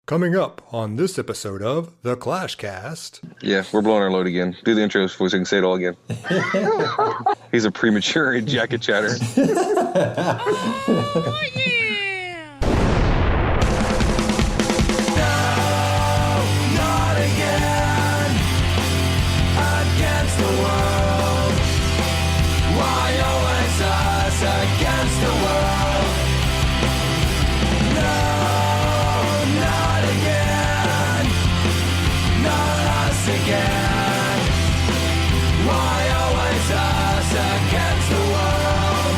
Coming up on this episode of The Clashcast. Yeah, we're blowing our load again. Do the intro so we can say it all again. He's a premature jacket chatter. Oh, yeah! No, not again. Against the world. Why always us against the world? No, not again. Not us again. Why always us against the world?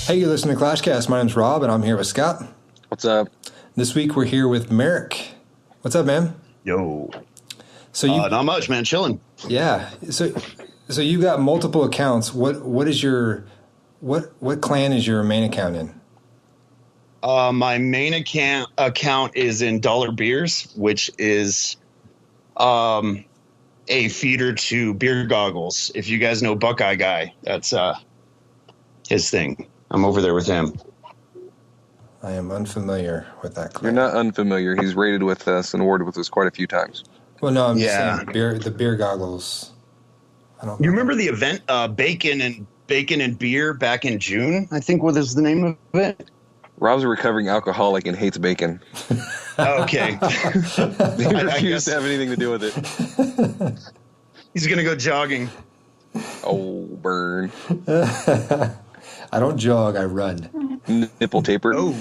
Hey, you're listening to Clashcast. My name's Rob, and I'm here with Scott. What's up? This week we're here with Merik. What's up, man? Yo. So you, Not much, man. Chilling. yeah. So you got multiple accounts. What is your what clan is your main account in? My main account is in Dollar Beers, which is a feeder to Beer Goggles. If you guys know Buckeye Guy, that's his thing. I'm over there with him. I am unfamiliar with that clan. You're not unfamiliar. He's rated with us and awarded with us quite a few times. Well, no, I'm just Yeah. saying the beer goggles. I don't. You remember the event, Bacon and Beer, back in June? I think what is the name of it? Rob's a recovering alcoholic and hates bacon. Okay. He I refuses guess to have anything to do with it. he's gonna go jogging. Oh, burn. I don't jog. I run. Nipple taper. Oh.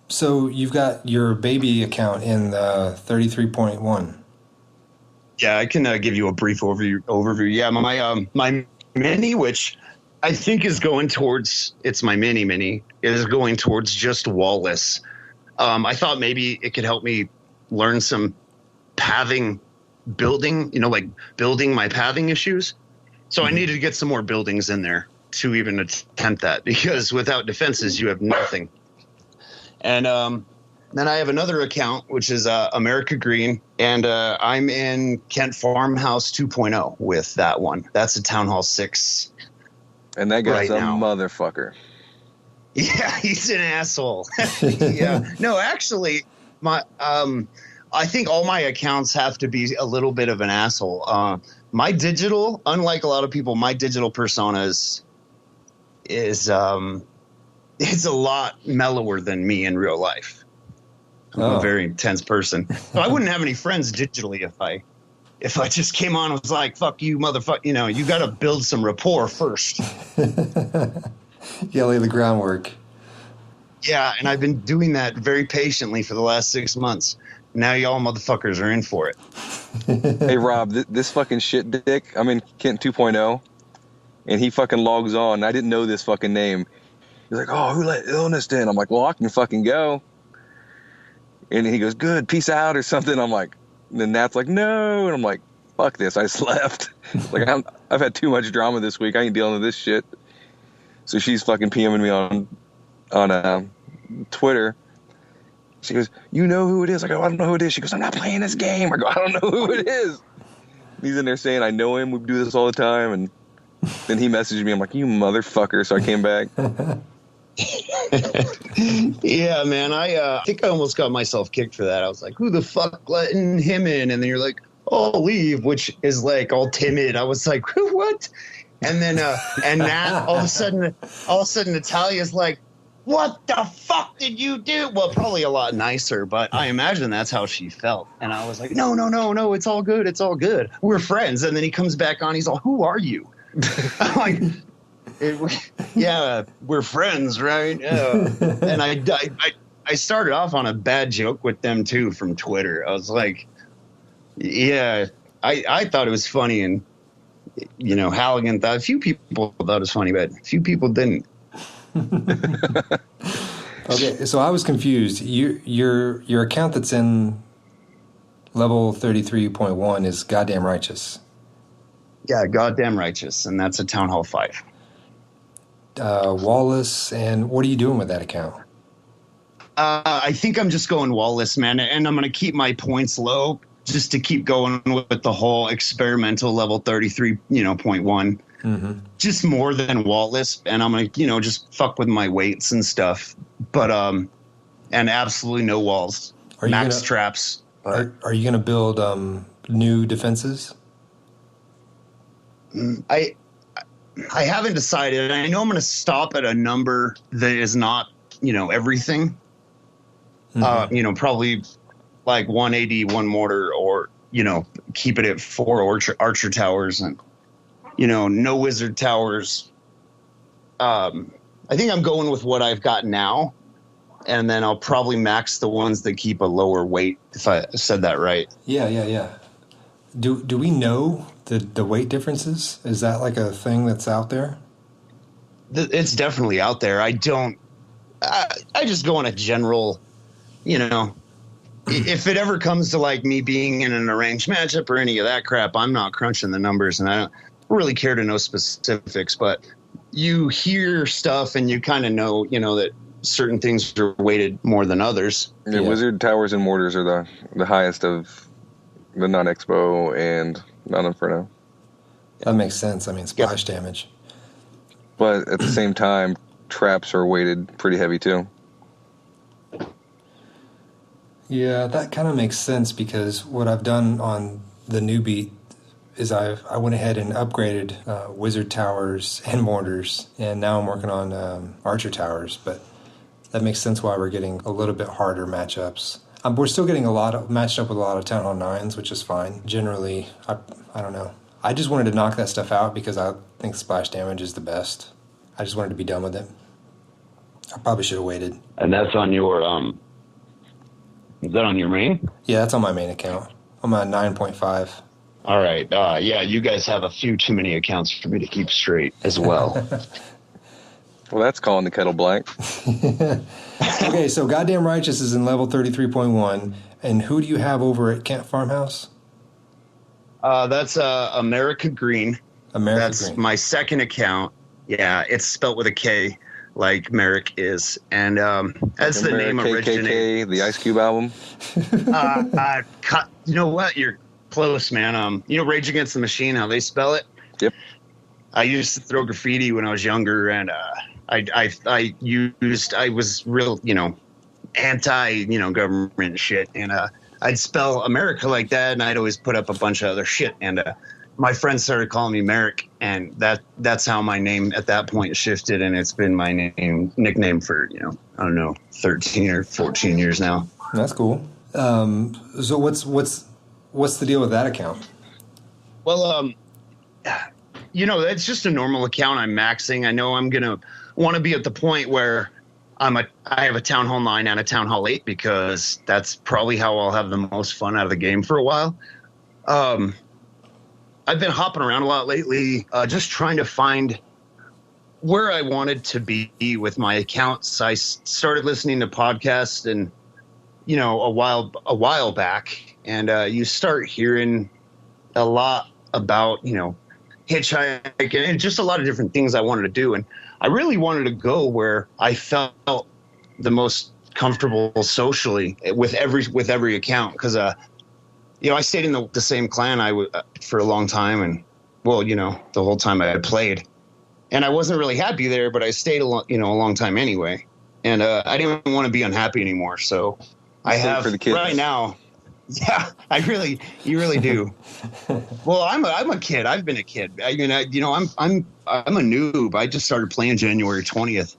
So you've got your baby account in the 33.1. Yeah, I can give you a brief overview. Yeah, my mini, which I think is going towards, it's my mini, is going towards just Wallace. I thought maybe it could help me learn some pathing building, like building my pathing issues. So I needed to get some more buildings in there to even attempt that, because without defenses, you have nothing. And then I have another account, which is America Green, and I'm in Kent Farmhouse 2.0 with that one. That's a Town Hall 6. And that guy's Right a now. motherfucker. Yeah, he's an asshole. Yeah. No, actually, I think all my accounts have to be a little bit of an asshole. My digital, unlike a lot of people, my digital persona is it's a lot mellower than me in real life. I'm a very intense person. So I wouldn't have any friends digitally if I just came on and was like, fuck you, motherfucker. You got to build some rapport first. Yeah, lay the groundwork. Yeah, and I've been doing that very patiently for the last 6 months. Now y'all motherfuckers are in for it. Hey, Rob, this fucking shit dick, I'm in Kent 2.0, and he fucking logs on. I didn't know this fucking name. He's like, oh, who let illness in? I'm like, well, I can fucking go. And he goes, good, peace out or something. I'm like, and then Nat's like, no. And I'm like, fuck this. I just left. Like, I've had too much drama this week. I ain't dealing with this shit. So she's fucking PMing me on Twitter. She goes, you know who it is? I go, I don't know who it is. She goes, I'm not playing this game. I go, I don't know who it is. He's in there saying, I know him. We do this all the time. And then he messaged me. I'm like, you motherfucker. So I came back. Yeah, man. I think I almost got myself kicked for that. I was like, who the fuck letting him in? And then you're like, oh, leave, which is like all timid. I was like, what? And then and Nat, all of a sudden Natalia's like, what the fuck did you do? Well, probably a lot nicer, but I imagine that's how she felt. And I was like, no, it's all good. It's all good. We're friends. And then he comes back on. He's like, who are you? I'm like, yeah, we're friends, right? Yeah. And I started off on a bad joke with them, too, from Twitter. I was like, yeah, I thought it was funny. And, Halligan thought, a few people thought it was funny, but a few people didn't. Okay, so I was confused. Your account that's in level 33.1 is goddamn righteous. Yeah, goddamn righteous, and that's a Town Hall 5. Wallace, and what are you doing with that account? I think I'm just going Wallace, man, and I'm going to keep my points low just to keep going with the whole experimental level 33, .1. just more than wall lisp, and I'm gonna, just fuck with my weights and stuff. But and absolutely no walls, max traps. Are you gonna build new defenses? I haven't decided. I know I'm gonna stop at a number that is not, everything. Probably like 180, one mortar, or keep it at 4 archer towers, and no wizard towers. I think I'm going with what I've got now, and then I'll probably max the ones that keep a lower weight, if I said that right. Yeah. Do we know the weight differences? Is that like a thing that's out there? It's definitely out there. I just go on a general, if it ever comes to like me being in an arranged matchup or any of that crap, I'm not crunching the numbers, and I don't really care to know specifics, but you hear stuff and you kind of know, that certain things are weighted more than others. Yeah, wizard towers and mortars are the highest of the non-expo and non-inferno. That makes sense. I mean, splash damage. But at the same time, traps are weighted pretty heavy too. Yeah, that kind of makes sense, because what I've done on the new beat is I went ahead and upgraded wizard towers and mortars, and now I'm working on archer towers. But that makes sense why we're getting a little bit harder matchups. We're still getting matched up with a lot of Town Hall 9s, which is fine. Generally, I don't know. I just wanted to knock that stuff out because I think splash damage is the best. I just wanted to be done with it. I probably should have waited. And that's on your is that on your main? Yeah, that's on my main account. I'm at 9.5. All right. Yeah, you guys have a few too many accounts for me to keep straight as well. Well, that's calling the kettle black. Okay, so Goddamn Righteous is in level 33.1. And who do you have over at Camp Farmhouse? That's America Green. That's Green. My second account. Yeah, it's spelt with a K, like Merik is. And that's the name originated. The Ice Cube album. You know what? You're close, man. Rage Against the Machine, how they spell it? Yep. I used to throw graffiti when I was younger, and I was real, anti, government shit, and I'd spell America like that, and I'd always put up a bunch of other shit, and my friends started calling me Merik, and that's how my name at that point shifted, and it's been my nickname for, 13 or 14 years now. That's cool. So what's the deal with that account? Well, it's just a normal account I'm maxing. I know I'm going to want to be at the point where I have a Town Hall 9 and a Town Hall 8, because that's probably how I'll have the most fun out of the game for a while. I've been hopping around a lot lately, just trying to find where I wanted to be with my accounts. I started listening to podcasts and, a while back, and you start hearing a lot about, hitchhiking and just a lot of different things I wanted to do. And I really wanted to go where I felt the most comfortable socially with every account. Because, I stayed in the same clan for a long time, and the whole time I had played, and I wasn't really happy there, but I stayed a long time anyway. And I didn't want to be unhappy anymore. So I have for the kids right now. Yeah, you really do. Well, I'm a kid. I've been a kid. I mean, I'm a noob. I just started playing January 20th.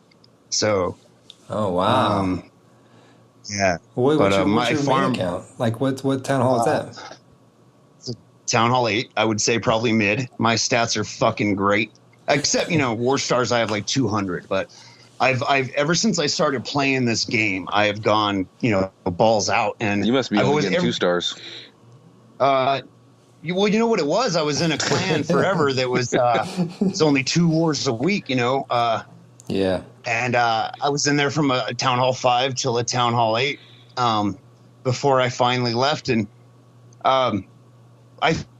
So. Oh wow. Yeah. Well, what's your main account? Like what town hall is that? It's a Town Hall 8. I would say probably mid. My stats are fucking great. Except, War Stars, I have like 200, but I've ever since I started playing this game, I have gone, balls out. And you must be getting 2 stars. Well, you know what it was? I was in a clan forever that was it's only 2 wars a week, Yeah. And I was in there from a Town Hall 5 till a Town Hall 8 before I finally left. And I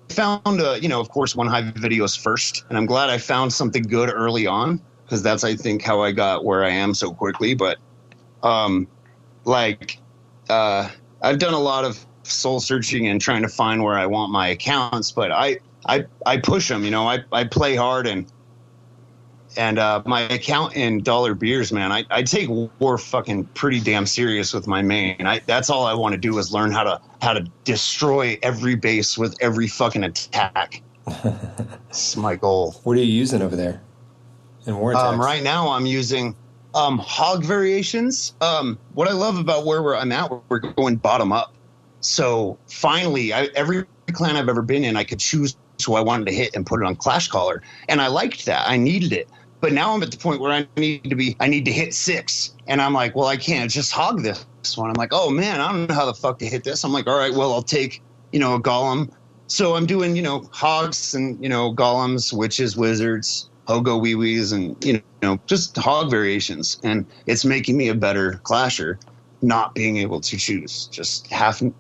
found, of course, One Hive videos first. And I'm glad I found something good early on, because that's, I think, how I got where I am so quickly. But, I've done a lot of soul searching and trying to find where I want my accounts. But I I push them, I play hard and my account in dollar beers, man, I take war fucking pretty damn serious with my main. That's all I want to do is learn how to destroy every base with every fucking attack. That's my goal. What are you using over there in war attacks? Right now I'm using hog variations. What I love about where I'm at, we're going bottom up. So finally, every clan I've ever been in, I could choose who I wanted to hit and put it on Clash Caller. And I liked that. I needed it. But now I'm at the point where I need to hit 6. And I'm like, well, I can't just hog this one. I'm like, oh man, I don't know how the fuck to hit this. I'm like, all right, well, I'll take, a golem. So I'm doing, hogs and, golems, witches, wizards, hogo wee-wees, and, just hog variations. And it's making me a better clasher, not being able to choose, just having,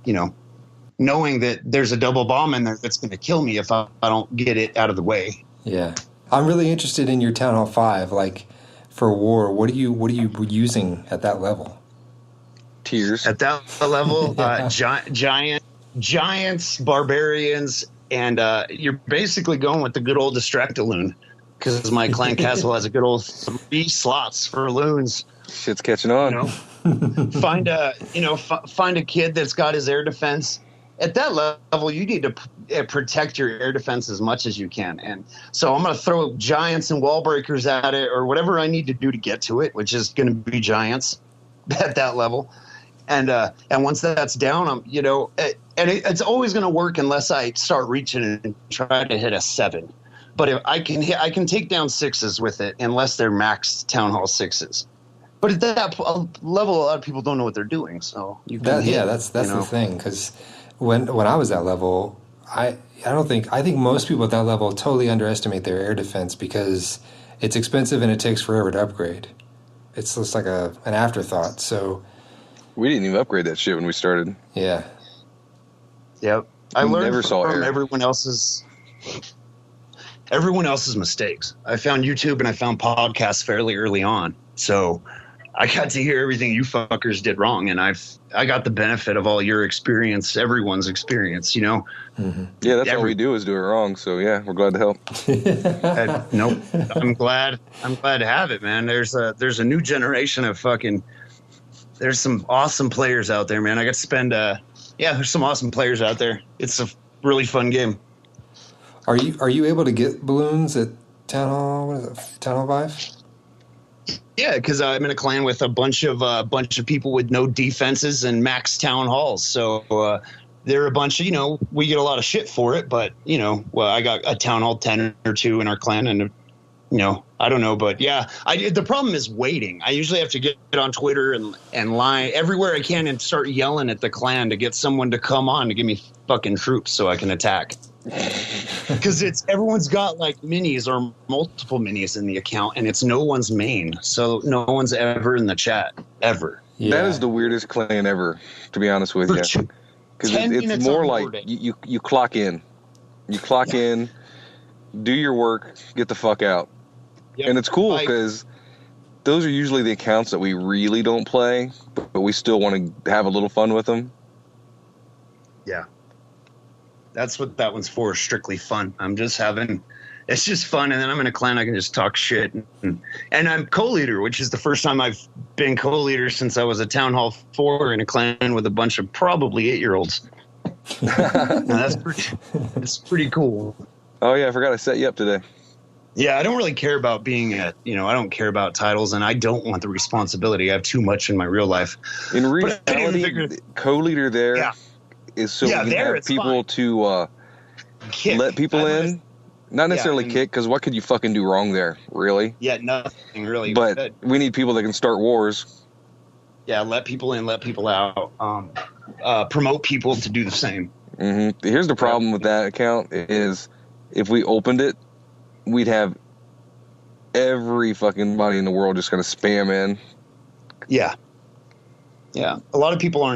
knowing that there's a double bomb in there that's going to kill me if I don't get it out of the way. Yeah. I'm really interested in your Town Hall 5. Like, for war, what are you using at that level? Tears. At that level, giants, barbarians, and you're basically going with the good old Distractaloon, because my clan castle has a good old 3 slots for loons. Shit's catching on. Find a kid that's got his air defense. At that level, you need to protect your air defense as much as you can. And so I'm going to throw giants and wall breakers at it, or whatever I need to do to get to it, which is going to be giants at that level. And once that's down, it's always going to work unless I start reaching and try to hit a 7. But if I can take down 6s with it, unless they're maxed Town Hall 6s. But at that level, a lot of people don't know what they're doing. So that's the thing, because when I was that level, I think most people at that level totally underestimate their air defense because it's expensive and it takes forever to upgrade. It's just like an afterthought. So we didn't even upgrade that shit when we started. Yeah. Yep. I learned from air. everyone else's mistakes. I found YouTube and I found podcasts fairly early on. So I got to hear everything you fuckers did wrong, and I got the benefit of all your experience, everyone's experience, Mm-hmm. Yeah, that's all we do is do it wrong. So yeah, we're glad to help. Nope, I'm glad to have it, man. There's a new generation of there's some awesome players out there, man. I got to spend there's some awesome players out there. It's a really fun game. Are you able to get balloons at Town Hall? What is it? Town Hall 5? Yeah, because I'm in a clan with a bunch of people with no defenses and max town halls. So they're a bunch of, we get a lot of shit for it. But, I got a town hall 10 or 2 in our clan. And, I don't know. But, yeah, the problem is waiting. I usually have to get on Twitter and lie everywhere I can and start yelling at the clan to get someone to come on to give me fucking troops so I can attack. Because everyone's got like minis or multiple minis in the account, and it's no one's main, so no one's ever in the chat ever. Yeah. That is the weirdest clan ever, to be honest with you. Because it's more like you clock in, in, do your work, get the fuck out, and it's cool because those are usually the accounts that we really don't play, but we still want to have a little fun with them. Yeah. That's what that one's for, strictly fun. It's just fun, and then I'm in a clan I can just talk shit. And I'm co-leader, which is the first time I've been co-leader since I was a Town Hall 4 in a clan with a bunch of probably 8-year-olds. That's pretty cool. Oh, yeah, I forgot I set you up today. Yeah, I don't really care about being I don't care about titles, and I don't want the responsibility. I have too much in my real life. In reality, co-leader there is so we can have people to let people in. Not necessarily kick, because what could you fucking do wrong there, really? Yeah, nothing really. But we need people that can start wars. Yeah, let people in, let people out. Promote people to do the same. Mm-hmm. Here's the problem with that account is if we opened it, we'd have every fucking body in the world just going to spam in. Yeah. Yeah. A lot of people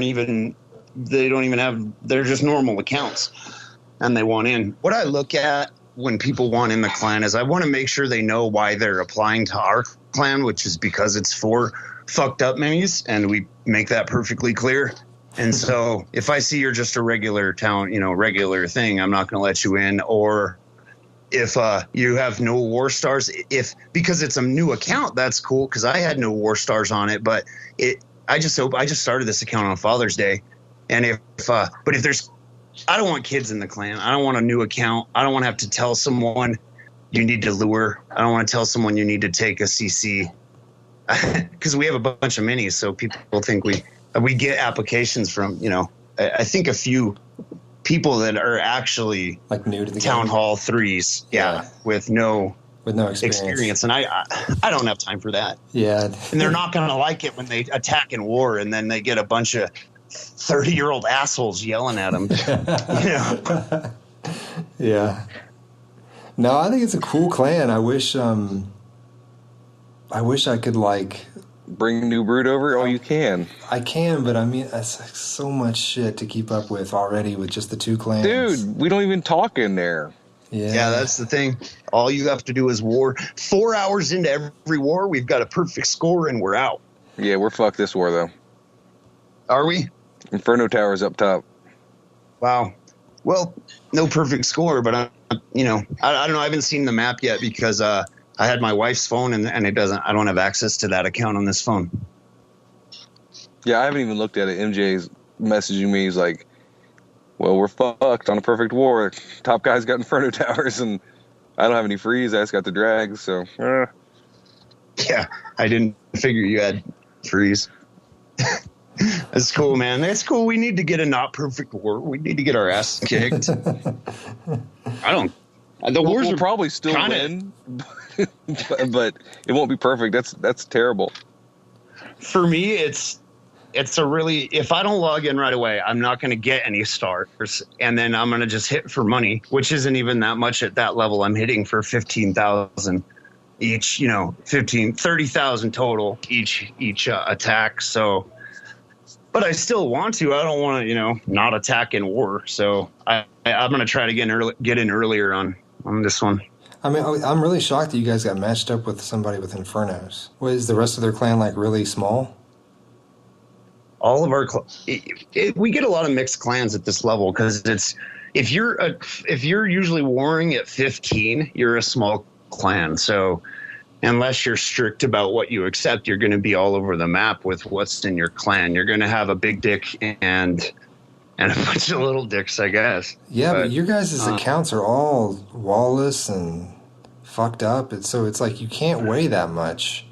they're just normal accounts and they want in. What I look at when people want in the clan is I want to make sure they know why they're applying to our clan, which is because it's for fucked up minis, and we make that perfectly clear. And so if I see you're just a regular town, regular thing, I'm not going to let you in. Or if you have no war stars, because it's a new account, that's cool, because I had no war stars on it. But I just started this account on Father's Day, and if I don't want kids in the clan. I don't want a new account. I don't want to have to tell someone you need to lure. I don't want to tell someone you need to take a CC, because we have a bunch of minis, so people think we get applications from, I think a few people that are actually like new to the Town game. Hall 3s, with no experience, and I don't have time for that. Yeah, and they're not going to like it when they attack in war, and then they get a bunch of 30-year-old assholes yelling at them. Yeah. No, I think it's a cool clan. I wish I could like bring new brood over. Oh, you can. I can, but I mean, that's like so much shit to keep up with already with just the two clans. Dude, we don't even talk in there. Yeah, that's the thing. All you have to do is war. 4 hours into every war, we've got a perfect score, and we're out. Yeah, we're fucked this war, though. Are we? Inferno Tower's up top. Wow. Well, no perfect score, but I don't know. I haven't seen the map yet because I had my wife's phone, and I don't have access to that account on this phone. Yeah, I haven't even looked at it. MJ's messaging me. He's like, well, we're fucked on a perfect war. Top guy's got Inferno Towers, and I don't have any freeze. I just got the drags, so. Yeah, I didn't figure you had freeze. That's cool, man. That's cool. We need to get a not perfect war. We need to get our ass kicked. The wars We'll are probably still win, but it won't be perfect. That's terrible. For me, it's a really, if I don't log in right away, I'm not going to get any stars, and then I'm going to just hit for money, which isn't even that much at that level. I'm hitting for 15,000 each, 30,000 total each attack. So, but I still want to. I don't want to, not attack in war. So I'm going to try to get in earlier on this one. I mean, I'm really shocked that you guys got matched up with somebody with Infernos. What, is the rest of their clan like really small? All of our we get a lot of mixed clans at this level, because if you're usually warring at 15, you're a small clan. So unless you're strict about what you accept, you're going to be all over the map with what's in your clan. You're going to have a big dick and a bunch of little dicks, I guess. Yeah, but your guys' accounts are all wallless and fucked up. So it's like you can't weigh that much.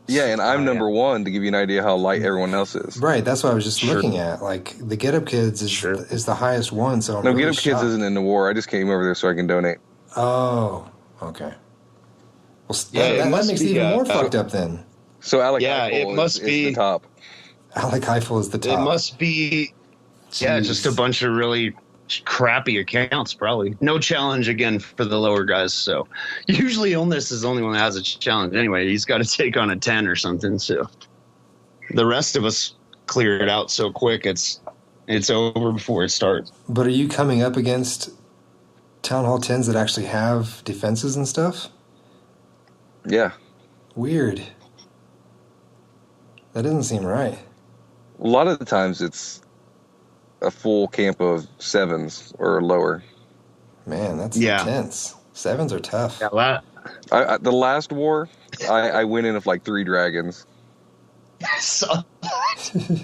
Yeah, and I'm number one, to give you an idea how light everyone else is. Right, that's what I was just looking at. Like, the Get Up Kids is the highest one, so I'm No, really Get Up Kids shocked. isn't in the war. I just came over there so I can donate. Oh, okay. Well, Yeah, that makes it even more uh, fucked up then. So Alec Yeah, Eiffel it must is be- the top. Alec Eiffel is the top. It must be, just a bunch of really crappy accounts, probably. No challenge again for the lower guys. So usually Illness is the only one that has a challenge. Anyway, he's got to take on a 10 or something. So the rest of us clear it out so quick, it's over before it starts. But are you coming up against Town Hall 10s that actually have defenses and stuff? Yeah. Weird. That doesn't seem right. A lot of the times it's a full camp of 7s or lower. Man, that's Yeah. intense. 7s are tough. Yeah, The last war, I went in with like 3 dragons so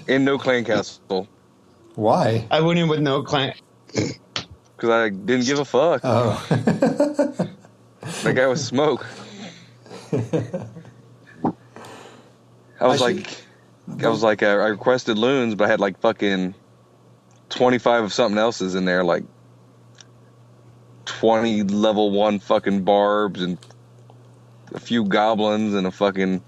and no clan castle Why? I went in with no clan. because I didn't give a fuck. Oh. That guy was smoke. I was like, I requested loons, but I had like fucking 25 of something else's in there, like 20 level 1 fucking barbs and a few goblins and a fucking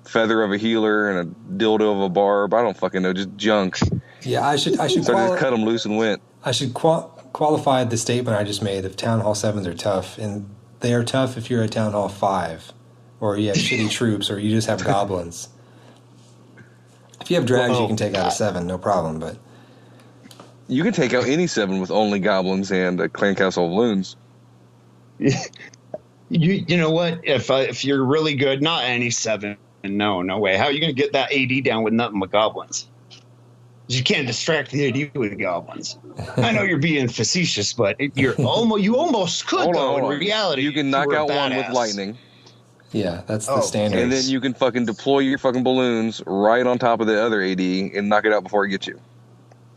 feather of a healer and a dildo of a barb. I don't fucking know, just junk. Yeah, I should So I just cut them loose and went. I should qualify the statement I just made of Town Hall 7s are tough, and they are tough if you're at Town Hall 5, or you have shitty troops, or you just have goblins. If you have drags, you can take out a 7, no problem, but... You can take out any 7 with only goblins and a clan castle of loons. You know what? If you're really good, not any 7. No way. How are you going to get that AD down with nothing but goblins? You can't distract the AD with goblins. I know you're being facetious, but you almost could Hold in on. reality. You can knock out one with lightning. Yeah, that's the standard. And then you can fucking deploy your fucking balloons right on top of the other AD and knock it out before it gets you.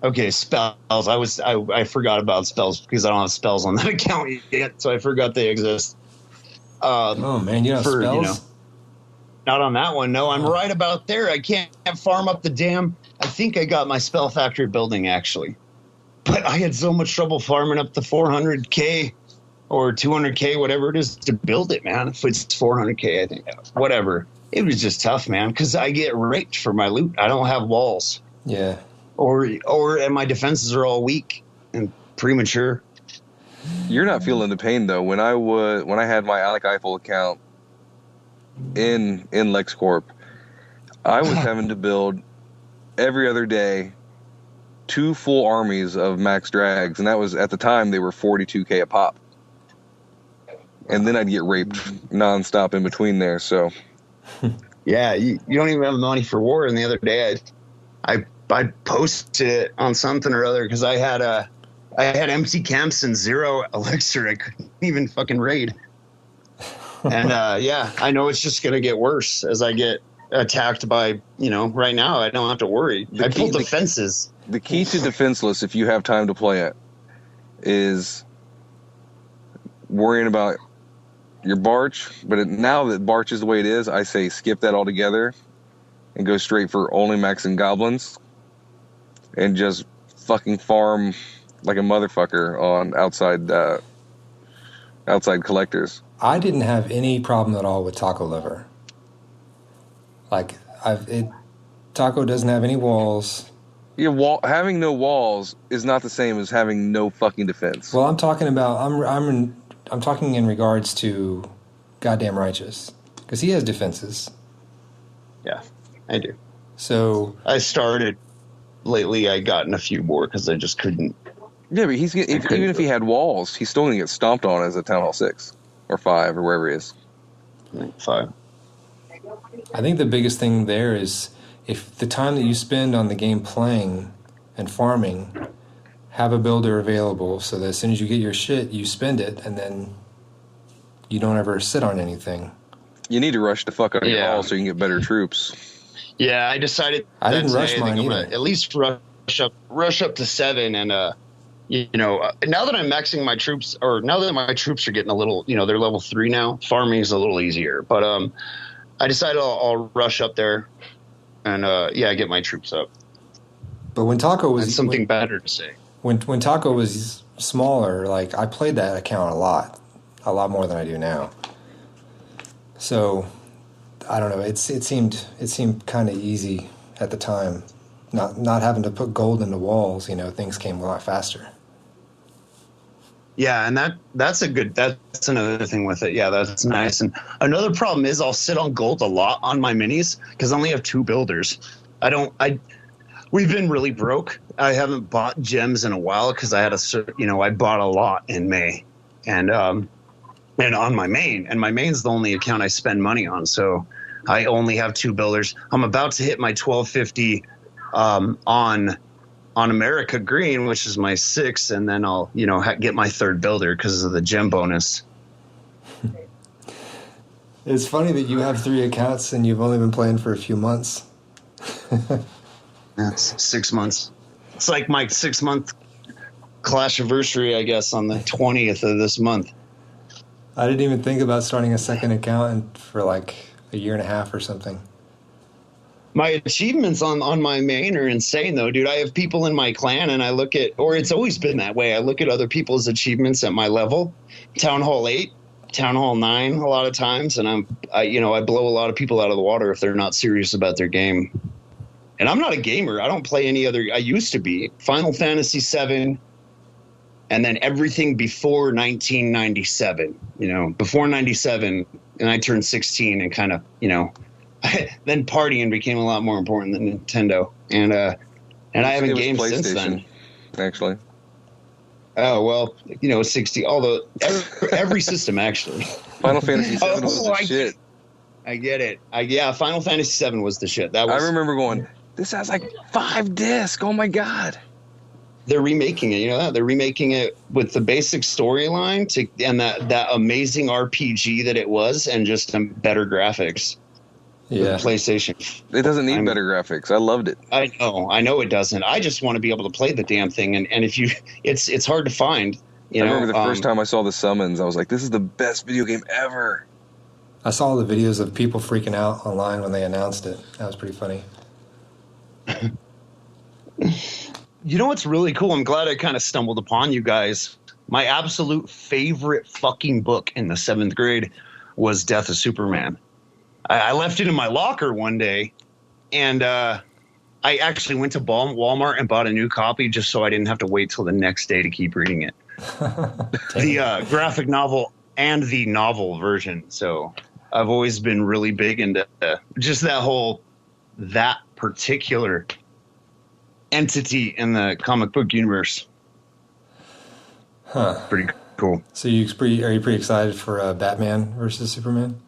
Okay, spells. I forgot about spells because I don't have spells on that account yet, so I forgot they exist. Oh man, you have spells? Not on that one. No, I'm right about there. I can't farm up the damn. I think I got my spell factory building actually, but I had so much trouble farming up the 400k or 200k, whatever it is, to build it, man. If it's 400k, I think whatever. It was just tough, man, because I get raped for my loot. I don't have walls. Yeah. And my defenses are all weak and premature. You're not feeling the pain though. When I had my Alec Eiffel account in LexCorp, I was having to build every other day 2 full armies of max drags, and that was at the time they were 42k a pop. And then I'd get raped nonstop in between there. So yeah, you don't even have money for war. And the other day I posted it on something or other because I had empty camps and 0 elixir. I couldn't even fucking raid. And yeah, I know it's just gonna get worse as I get attacked by, right now I don't have to worry. I pulled defenses. The key to defenseless, if you have time to play it, is worrying about your Barch. But now that Barch is the way it is, I say skip that altogether and go straight for only maxing goblins and just fucking farm like a motherfucker on outside collectors. I didn't have any problem at all with Taco Liver. Taco doesn't have any walls. Yeah, having no walls is not the same as having no fucking defense. Well, I'm talking about I'm talking in regards to Goddamn Righteous, because he has defenses. Yeah, I do. So I started lately. I gotten a few more because I just couldn't. Yeah, but even if he had walls, he's still going to get stomped on as a Town Hall 6 or 5 or wherever he is. 5. I think the biggest thing there is if the time that you spend on the game playing and farming, have a builder available so that as soon as you get your shit, you spend it, and then you don't ever sit on anything. You need to rush the fuck out of your wall so you can get better troops. Yeah, I decided. I didn't rush mine either. At least rush up to 7, and now that I'm maxing my troops, or now that my troops are getting a little, they're level 3 now. Farming is a little easier, but I decided I'll rush up there, and get my troops up. But when Taco was something better to say. When Taco was smaller, I played that account a lot more than I do now. So I don't know. It seemed kind of easy at the time, not having to put gold into walls. Things came a lot faster. Yeah, and that's another thing with it. Yeah, that's nice. And another problem is I'll sit on gold a lot on my minis because I only have 2 builders. We've been really broke. I haven't bought gems in a while because I bought a lot in May, and on my main, and my main's the only account I spend money on. So I only have 2 builders. I'm about to hit my 1250 on America Green, which is my 6, and then I'll get my 3rd builder because of the gem bonus. It's funny that you have 3 accounts and you've only been playing for a few months. That's 6 months. It's like my 6-month Clash anniversary, I guess, on the 20th of this month. I didn't even think about starting a second account for like a year and a half or something. My achievements on my main are insane, though, dude. I have people in my clan, and I look at, or it's always been that way. I look at other people's achievements at my level, Town Hall 8, Town Hall 9, a lot of times, and I blow a lot of people out of the water if they're not serious about their game. And I'm not a gamer. I don't play any other. I used to be Final Fantasy 7, and then everything before 1997. Before 97, and I turned 16, and kind of, then partying became a lot more important than Nintendo, and I haven't gamed since then. Actually. Oh well, 60. Although every system actually. Final Fantasy 7 was the shit. I get it. Final Fantasy 7 was the shit. I remember going. This has like 5 discs. Oh my god. They're remaking it. You know that they're remaking it with the basic storyline and that amazing RPG that it was, and just some better graphics. Yeah. For the PlayStation. It doesn't need better graphics. I loved it. I know it doesn't. I just want to be able to play the damn thing, and if you, it's hard to find. I remember the first time I saw the summons, I was like, "This is the best video game ever." I saw the videos of people freaking out online when they announced it. That was pretty funny. You know what's really cool? I'm glad I kind of stumbled upon you guys. My absolute favorite fucking book in the 7th grade was Death of Superman. I left it in my locker one day, and I actually went to Walmart and bought a new copy just so I didn't have to wait till the next day to keep reading it. The graphic novel and the novel version. So I've always been really big into just that particular entity in the comic book universe. Huh. Pretty cool. So are you pretty excited for Batman versus Superman?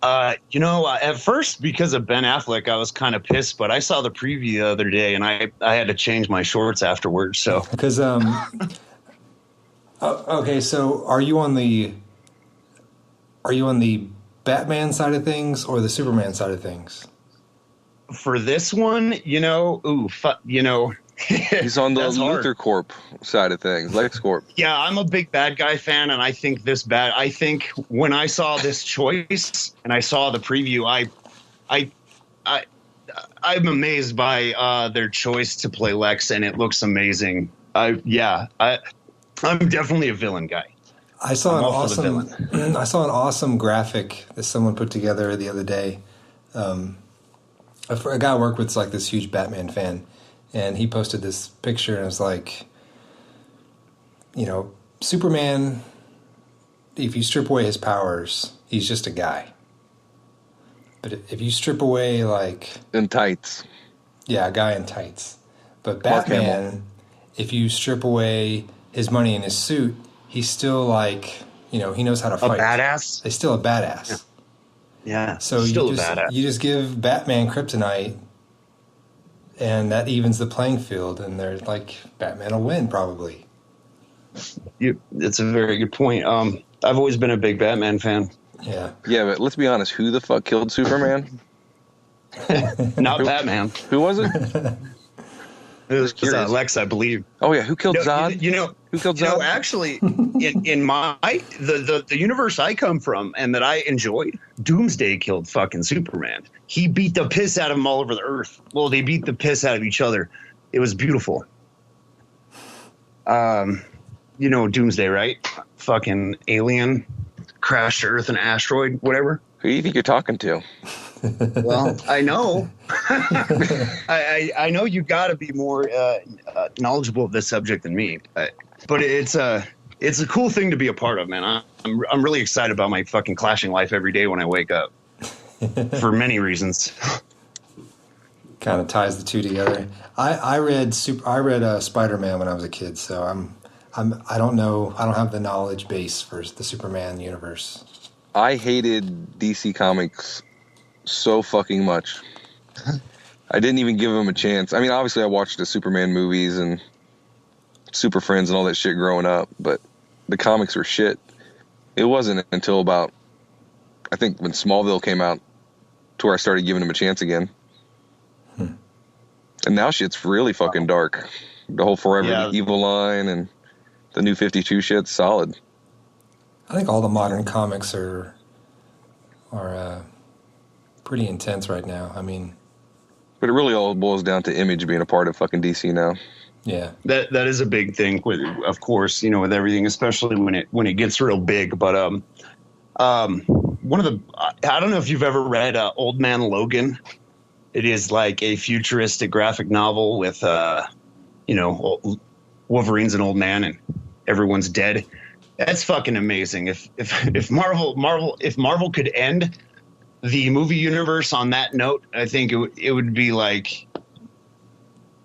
At first, because of Ben Affleck, I was kind of pissed, but I saw the preview the other day, and I had to change my shorts afterwards. So, because okay, so are you on the Batman side of things or the Superman side of things? For this one, He's on the Luthor Corp side of things, LexCorp. Yeah, I'm a big bad guy fan, and I think when I saw this choice and I saw the preview, I'm amazed by their choice to play Lex, and it looks amazing. I'm definitely a villain guy. I saw an awesome graphic that someone put together the other day. A guy I work with is like this huge Batman fan, and he posted this picture, and it was like, Superman, if you strip away his powers, he's just a guy. But if you strip away, in tights. Yeah, a guy in tights. But Batman, if you strip away his money and his suit, he's still he knows how to fight. A badass? He's still a badass. Yeah. Yeah, so still you just give Batman kryptonite, and that evens the playing field, and they're like, Batman will win probably. It's a very good point. I've always been a big Batman fan. Yeah, but let's be honest. Who the fuck killed Superman? Not Batman. Who was it? It was Lex, I believe. Oh yeah, who killed Zod? Who killed Zod? Actually, in my the universe I come from and that I enjoyed, Doomsday killed fucking Superman. He beat the piss out of him all over the earth. Well, they beat the piss out of each other. It was beautiful. Doomsday, right? Fucking alien crashed to Earth, an asteroid, whatever. Who do you think you're talking to? Well, I know. I know you got to be more knowledgeable of this subject than me, but it's a cool thing to be a part of, man. I'm really excited about my fucking clashing life every day when I wake up, for many reasons. Kind of ties the two together. I read Spider-Man when I was a kid, so I don't know. I don't have the knowledge base for the Superman universe. I hated DC Comics so fucking much. I didn't even give them a chance. I mean, obviously I watched the Superman movies and Super Friends and all that shit growing up, but the comics were shit. It wasn't until about, I think, when Smallville came out to where I started giving them a chance again. And now shit's really fucking dark. The whole Forever Evil line and the New 52 shit's solid. I think all the modern comics are pretty intense right now. I mean, but it really all boils down to Image being a part of fucking DC now. Yeah, that is a big thing. Of course, with everything, especially when it gets real big. But one of the I don't know if you've ever read Old Man Logan. It is like a futuristic graphic novel with Wolverine's an old man and everyone's dead. That's fucking amazing. If Marvel could end the movie universe on that note, I think it would be like,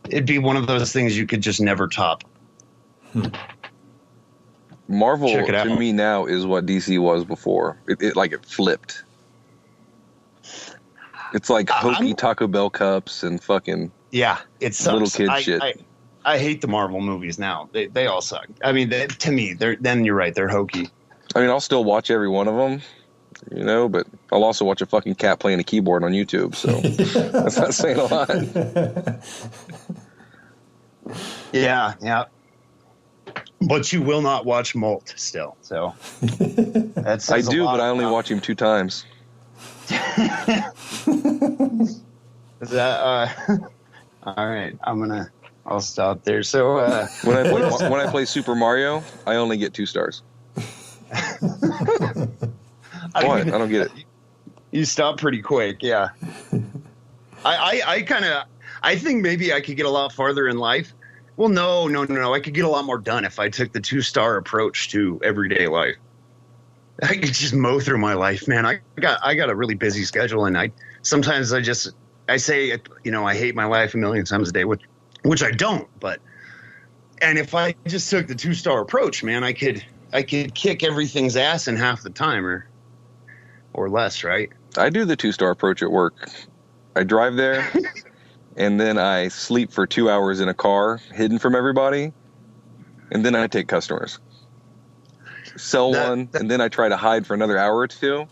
it'd be one of those things you could just never top. Marvel to me now is what DC was before. It flipped. It's like hokey Taco Bell cups and fucking it sucks. little kid shit. I hate the Marvel movies now. They all suck. I mean, to me, then you're right. They're hokey. I mean, I'll still watch every one of them, you know, but I'll also watch a fucking cat playing a keyboard on YouTube. So that's not saying a lot. Yeah. But you will not watch Molt still. So I do, but I only watch him 2 times. Is that all right? I'll stop there. So when I play Super Mario, I only get 2 stars. What? I don't get it. You stop pretty quick, yeah. I think maybe I could get a lot farther in life. Well, no. I could get a lot more done if I took the 2-star approach to everyday life. I could just mow through my life, man. I got a really busy schedule, and sometimes I say, you know, I hate my life a million times a day, which I don't. And if I just took the 2-star approach, man, I could kick everything's ass in half the time or less, right? I do the 2-star approach at work. I drive there, and then I sleep for 2 hours in a car, hidden from everybody, and then I take customers. Sell one, and then I try to hide for another hour or 2.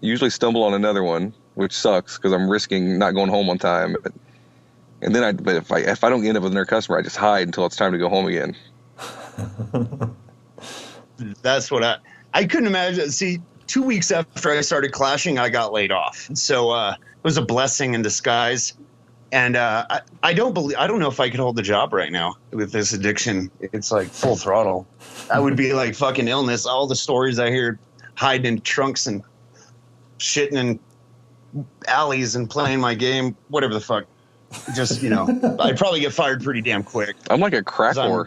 Usually stumble on another one, which sucks because I'm risking not going home on time. But if I don't end up with another customer, I just hide until it's time to go home again. That's what I couldn't imagine. See, 2 weeks after I started clashing, I got laid off. So it was a blessing in disguise. And I don't know if I could hold the job right now with this addiction. It's like full throttle. I would be like fucking illness. All the stories I hear, hiding in trunks and shitting in alleys and playing my game, whatever the fuck. Just, you know, I'd probably get fired pretty damn quick. I'm like a crack whore.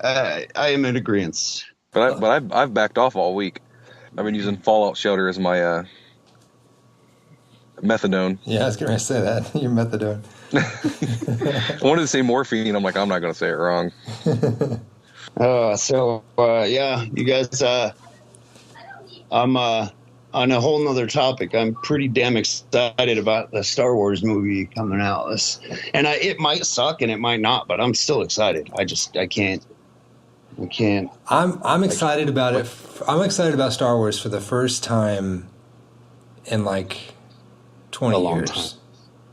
I am in agreement. But I've backed off all week. I've been using Fallout Shelter as my methadone. Yeah, I was going to say that. Your methadone. I wanted to say morphine. I'm like, I'm not going to say it wrong. Yeah, you guys, I'm on a whole nother topic. I'm pretty damn excited about the Star Wars movie coming out. It might suck and it might not, but I'm still excited. I can't. I'm excited about it. I'm excited about Star Wars for the first time in like 20 years. Time.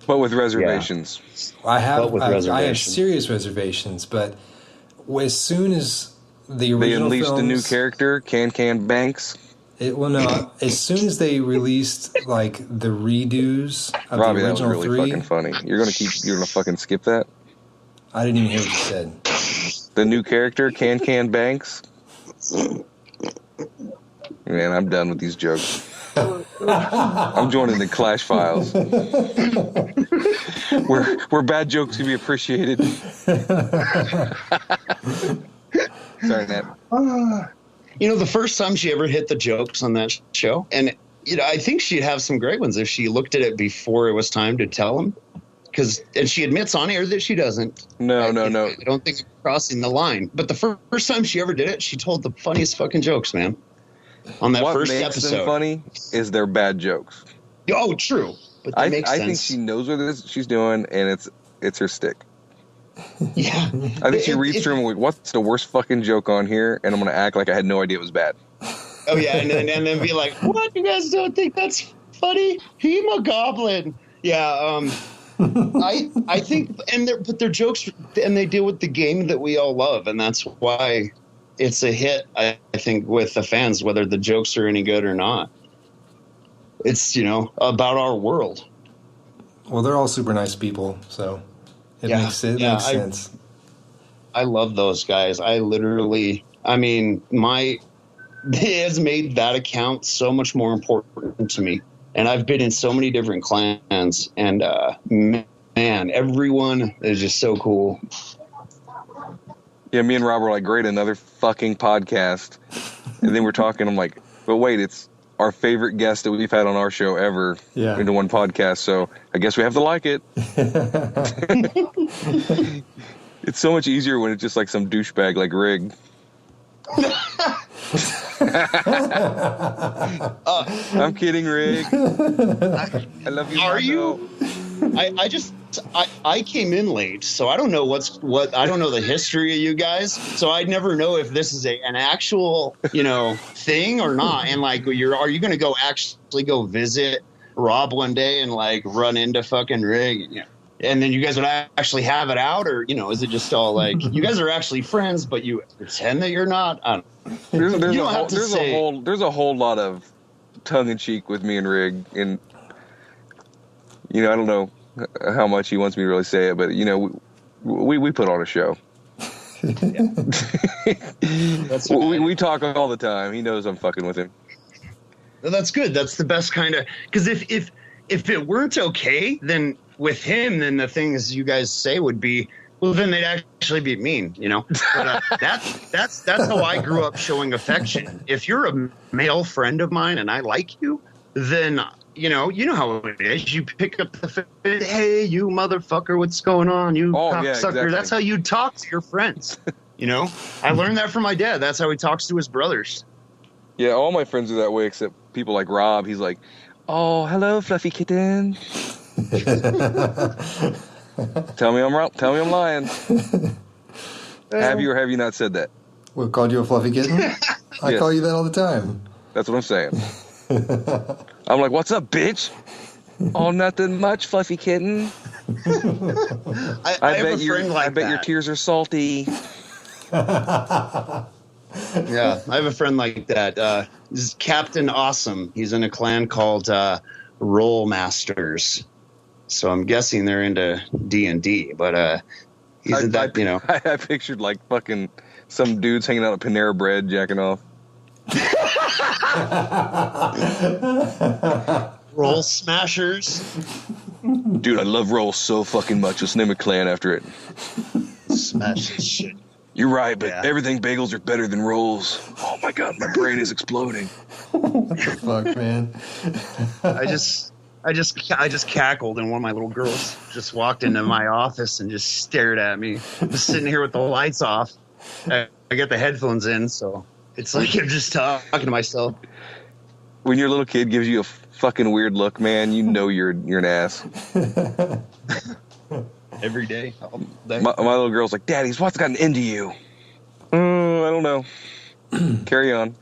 But with reservations. Yeah. I have serious reservations, but as soon as the original they unleashed films, a new character, Can Banks. As soon as they released like the redos of Robbie, the original that was really fucking funny. You're gonna fucking skip that? I didn't even hear what you said. The new character, Can Banks. Man, I'm done with these jokes. I'm joining the Clash Files, where bad jokes can be appreciated. Sorry, Nat. You know, the first time she ever hit the jokes on that show, and you know, I think she'd have some great ones if she looked at it before it was time to tell them. And she admits on air that she doesn't. No. I don't think it's crossing the line. But the first time she ever did it, she told the funniest fucking jokes, man. On that first episode. What makes them funny is their bad jokes. Oh, true. But that makes sense. I think she knows what she's doing, and it's her stick. Yeah. I think she reads through and what's the worst fucking joke on here? And I'm going to act like I had no idea it was bad. Oh, yeah. And then be like, what? You guys don't think that's funny? Hemogoblin. Yeah. I think, but their jokes, and they deal with the game that we all love. And that's why it's a hit, I think, with the fans, whether the jokes are any good or not. It's, you know, about our world. Well, they're all super nice people, so it makes sense. I love those guys. It has made that account so much more important to me. And I've been in so many different clans, and man, everyone is just so cool. Yeah, me and Rob were like, great, another fucking podcast. And then we're talking, I'm like, but wait, it's our favorite guest that we've had on our show ever into one podcast, so I guess we have to like it. It's so much easier when it's just like some douchebag like Rig. I'm kidding, Rig. I love you. Are Mondo. you? I came in late, so I don't know what I don't know the history of you guys, so I'd never know if this is an actual thing or not. And like, are you going to actually go visit Rob one day and like run into fucking Rig? And then you guys would actually have it out, or is it just all like you guys are actually friends, but you pretend that you're not? I don't know. There's a whole lot of tongue in cheek with me and Rig, and I don't know how much he wants me to really say it, but we put on a show. we talk all the time. He knows I'm fucking with him. Well, that's good. That's the best kind of, because if it weren't okay, then with him, then the things you guys say would be, well, then they'd actually be mean, But that's how I grew up showing affection. If you're a male friend of mine and I like you, then you know how it is. You pick up the phone, hey, you motherfucker, what's going on? You cocksucker. Yeah, exactly. That's how you talk to your friends. I learned that from my dad. That's how he talks to his brothers. Yeah, all my friends are that way except people like Rob. He's like, oh, hello, fluffy kitten. Tell me I'm lying. Have you or have you not said that? What, called you a fluffy kitten? I call you that all the time. That's what I'm saying. I'm like, what's up, bitch? Oh, nothing much, fluffy kitten. I bet your tears are salty. Yeah, I have a friend like that. This is Captain Awesome. He's in a clan called Roll Masters. So I'm guessing they're into D&D, but he's in that, I pictured like fucking some dudes hanging out at Panera Bread jacking off. Roll Smashers. Dude, I love Roll so fucking much. Let's name a clan after it. Smash this shit. You're right, but everything bagels are better than rolls. Oh my god, my brain is exploding. What the fuck, man? I just cackled, and one of my little girls just walked into my office and just stared at me. I'm just sitting here with the lights off. I got the headphones in, so it's like I'm just talking to myself. When your little kid gives you a fucking weird look, man, you know you're an ass. Every day. My little girl's like, Daddy's what's gotten into you? I don't know. Carry on.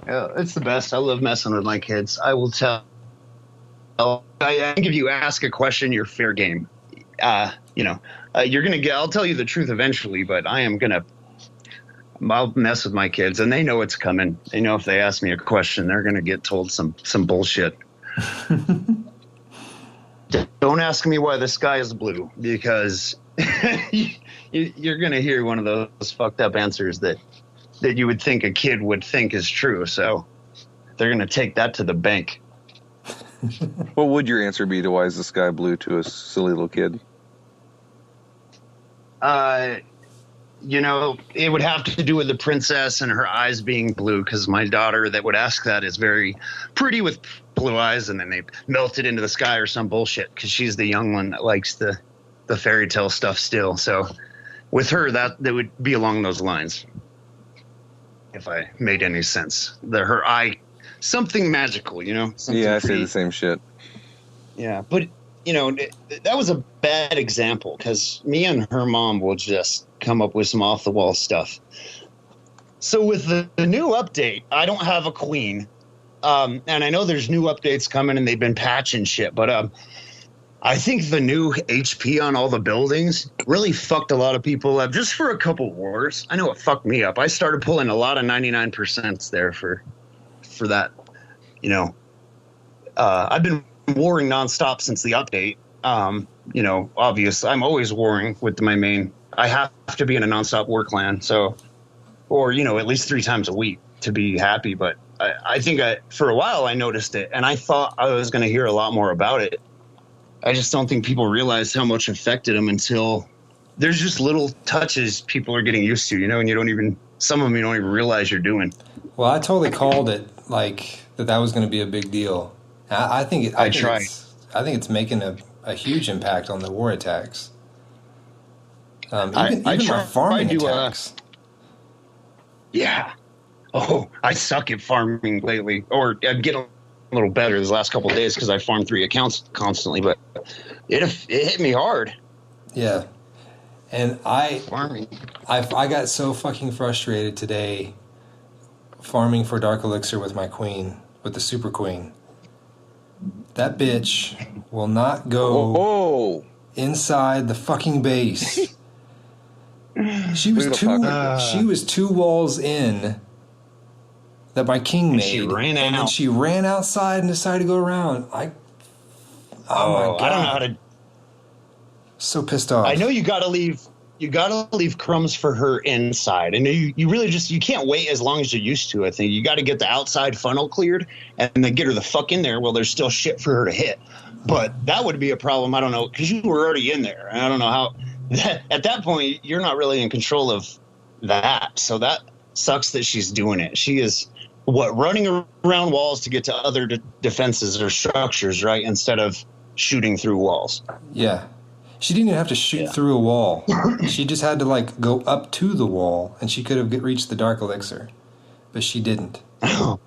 Yeah, it's the best. I love messing with my kids. I will tell. I think if you ask a question, you're fair game. You're gonna get. I'll tell you the truth eventually, but I'll mess with my kids, and they know it's coming. They know if they ask me a question, they're gonna get told some bullshit. Don't ask me why the sky is blue, because you're gonna hear one of those fucked up answers that you would think a kid would think is true. So they're going to take that to the bank. What would your answer be to why is the sky blue to a silly little kid? It would have to do with the princess and her eyes being blue, because my daughter that would ask that is very pretty with blue eyes, and then they melted into the sky or some bullshit, because she's the young one that likes the fairy tale stuff still. So with her, that would be along those lines. If I made any sense, her eye, something magical, something I say the same shit. Yeah, but that was a bad example, because me and her mom will just come up with some off the wall stuff. So with the new update, I don't have a queen, and I know there's new updates coming and they've been patching shit, but I think the new HP on all the buildings really fucked a lot of people up just for a couple wars. I know it fucked me up. I started pulling a lot of 99% there for that. I've been warring nonstop since the update. Obviously I'm always warring with my main. I have to be in a nonstop war clan. So, or, at least 3 times a week to be happy. But I think for a while I noticed it, and I thought I was going to hear a lot more about it. I just don't think people realize how much affected them until there's just little touches people are getting used to, and some of them you don't even realize you're doing. Well, I totally called it like that was going to be a big deal. I think it's making a huge impact on the war attacks. Even my farming attacks. Yeah. Oh, I suck at farming lately, or I'm getting a little better this last couple of days because I farmed 3 accounts constantly, but it hit me hard. Yeah. And Farming. I got so fucking frustrated today farming for Dark Elixir with my queen, with the Super Queen. That bitch will not go inside the fucking base. She was two walls in that my king made. She ran out. And then she ran outside and decided to go around. Oh my God. I don't know how to. So pissed off. I know you gotta leave crumbs for her inside. I know you really you can't wait as long as you're used to. I think you got to get the outside funnel cleared and then get her the fuck in there while there's still shit for her to hit. But that would be a problem. I don't know, because you were already in there. And I don't know how. At that point, you're not really in control of that. So that sucks that she's doing it. She is running around walls to get to other defenses or structures, right? Instead of shooting through walls. Yeah. She didn't even have to shoot through a wall. She just had to go up to the wall, and she could have reached the Dark Elixir, but she didn't. Oh,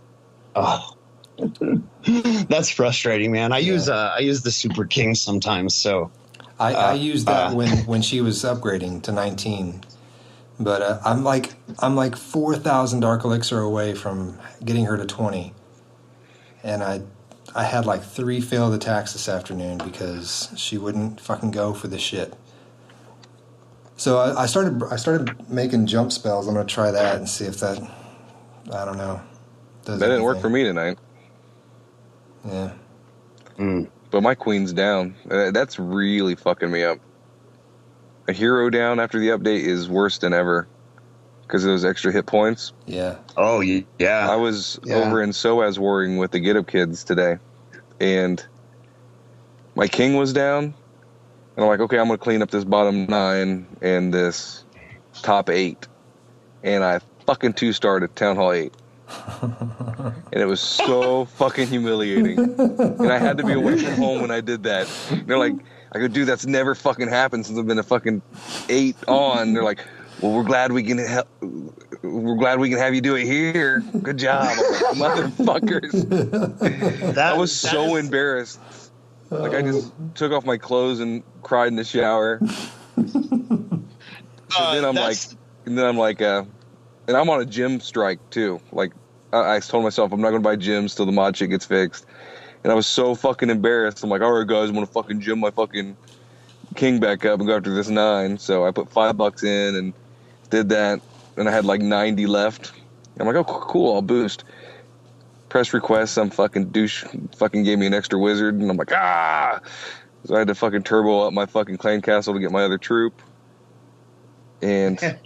that's frustrating, man. I use the Super King sometimes, so I used that when she was upgrading to 19, but I'm like 4,000 Dark Elixir away from getting her to 20, and I had 3 failed attacks this afternoon because she wouldn't fucking go for the shit. So I started making jump spells. I'm gonna try that and see if that, I don't know, does that didn't anything. work for me tonight. Yeah. But my queen's down. That's really fucking me up. A hero down after the update is worse than ever because of those extra hit points. Yeah. Oh, yeah. I was over in SOAS warring with the Get Up kids today, and my king was down, and I'm like, okay, I'm going to clean up this bottom 9 and this top 8, and I fucking 2-starred at Town Hall 8. And it was so fucking humiliating. And I had to be away from home when I did that. And they're like, I go, dude, that's never fucking happened since I've been a fucking 8 on. They're like, well, we're glad we can have you do it here. Good job. I'm like, motherfuckers. I was so embarrassed. I just took off my clothes and cried in the shower. And then I'm like, and I'm on a gym strike too. I told myself I'm not going to buy gyms till the mod shit gets fixed. And I was so fucking embarrassed. I'm like, all right, guys, I'm going to fucking gym my fucking king back up and go after this 9. So I put $5 in and did that. And I had 90 left. I'm like, oh, cool, I'll boost. Press request, some fucking douche fucking gave me an extra wizard. And I'm like, ah! So I had to fucking turbo up my fucking clan castle to get my other troop. And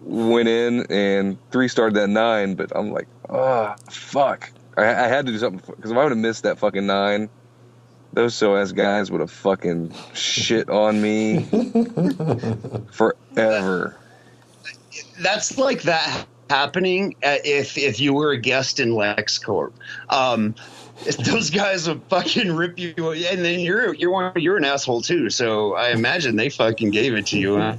went in and 3-starred that 9. But I'm like, oh, fuck. I had to do something, because if I would have missed that fucking 9, those SOAS guys would have fucking shit on me forever. That's like that happening if you were a guest in LexCorp. Those guys would fucking rip you, and then you're an asshole too. So I imagine they fucking gave it to you. Huh?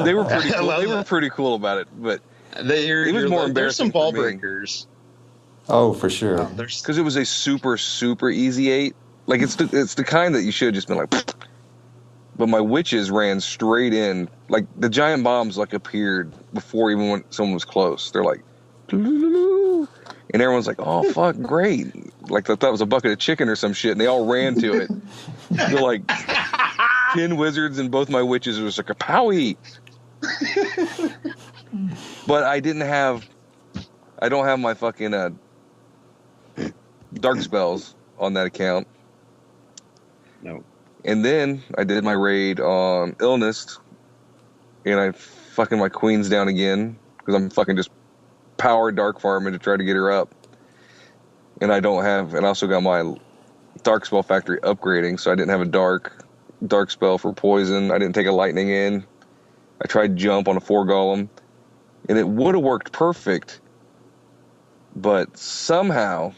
They were pretty cool. They were pretty cool about it, but it was more embarrassing. There's some ball breakers. Oh, for sure. Because it was a super, super easy 8. It's the kind that you should have just been like, but my witches ran straight in. The giant bombs appeared before even when someone was close. They're like, and everyone's like, oh fuck, great. They thought it was a bucket of chicken or some shit, and they all ran to it. They're like 10 wizards and both my witches. It was like a powie. But I don't have my fucking dark spells on that account. No. And then I did my raid on Illness, and I fucking my queen's down again because I'm fucking just power dark farming to try to get her up. And I also got my dark spell factory upgrading, so I didn't have a dark spell for poison. I didn't take a lightning in. I tried jump on a 4 golem, and it would have worked perfect, but somehow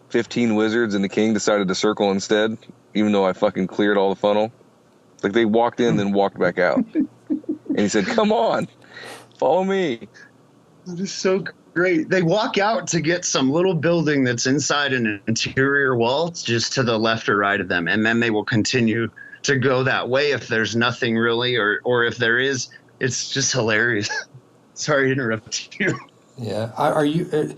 15 wizards and the king decided to circle instead, even though I fucking cleared all the funnel. They walked in, then walked back out. And he said, come on, follow me. It is so great. They walk out to get some little building that's inside an interior wall, just to the left or right of them, and then they will continue to go that way if there's nothing really, or if there is. It's just hilarious. Sorry to interrupt you. Yeah. Are you?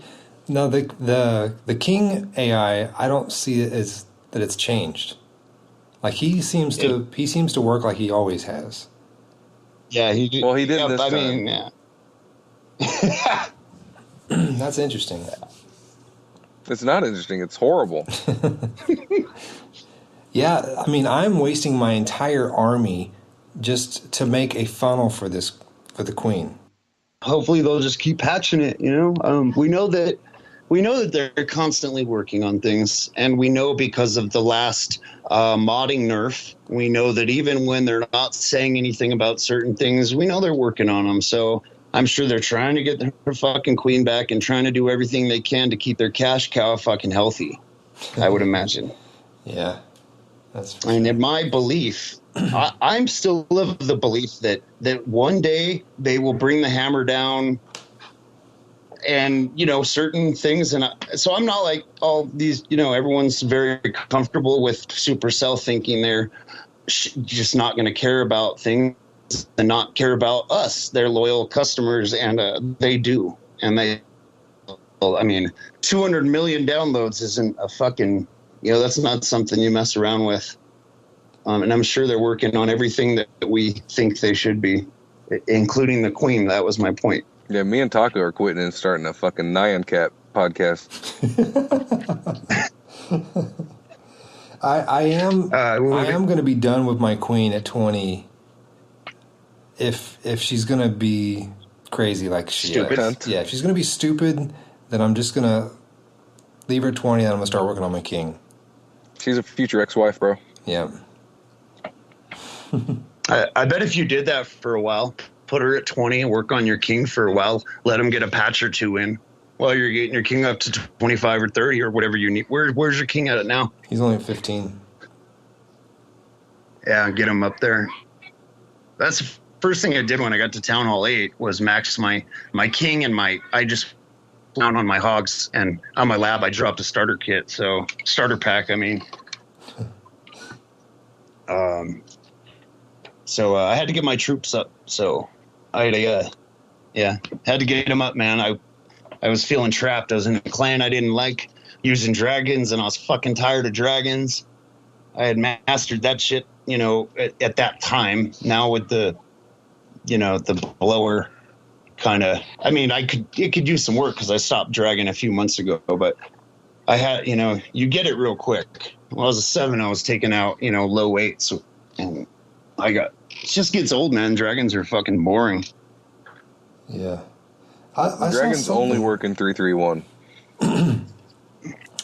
No, the King AI. I don't see it as that it's changed. Like he seems to work like he always has. Yeah, he did this I time. mean, yeah. That's interesting. It's not interesting. It's horrible. Yeah, I mean, I'm wasting my entire army just to make a funnel for the queen. Hopefully they'll just keep patching it. We know that they're constantly working on things, and we know because of the last modding nerf, we know that even when they're not saying anything about certain things, we know they're working on them. So I'm sure they're trying to get their fucking queen back and trying to do everything they can to keep their cash cow fucking healthy, I would imagine. Yeah, that's for And sure. in my belief, I'm still of the belief that one day they will bring the hammer down and, certain things. And so I'm not like all these, everyone's very comfortable with Supercell thinking they're just not going to care about things and not care about us, their loyal customers. And they do. And I mean, 200 million downloads isn't a fucking, that's not something you mess around with. And I'm sure they're working on everything that we think they should be, including the queen. That was my point. Yeah, me and Taco are quitting and starting a fucking Nyan Cat podcast. I am going to be done with my queen at 20 if she's going to be crazy like she Stupid. is. Yeah, if she's going to be stupid, then I'm just going to leave her at 20 and I'm going to start working on my king. She's a future ex-wife, bro. Yeah. I bet if you did that for a while, put her at 20 and work on your king for a while, let him get a patch or two in while you're getting your king up to 25 or 30 or whatever you need. Where's your king at now? He's only 15. Yeah, get him up there. That's the first thing I did when I got to Town Hall 8 was max my king and I just down on my hogs, and on my lab I dropped a starter kit. So starter pack, I mean. So I had to get my troops up. So I had to get them up, man. I was feeling trapped. I was in a clan I didn't like using dragons, and I was fucking tired of dragons. I had mastered that shit, at that time. Now with the blower kind of, I mean, it could use some work because I stopped dragging a few months ago, but I had, you get it real quick. When I was a 7, I was taking out, low 8s, and it just gets old, man. Dragons are fucking boring. Yeah. I Dragons saw only something- work in 331.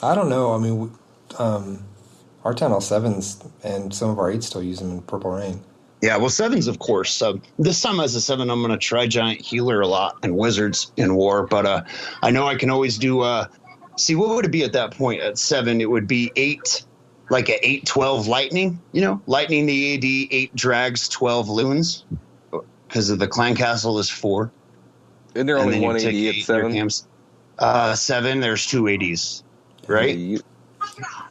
I don't know. I mean, our Town Hall 7s and some of our 8s still use them in Purple Rain. Yeah, well, 7s, of course. So this time as a 7, I'm going to try Giant Healer a lot and Wizards in War. But I know I can always do see, what would it be at that point? At 7, it would be 8, like an 8-12 Lightning. Lightning the AD, 8 Drags, 12 Loons. Because of the Clan Castle is 4. Isn't there And only then you one take AD at 8 7? Camps. 7, there's 2 ADs, right?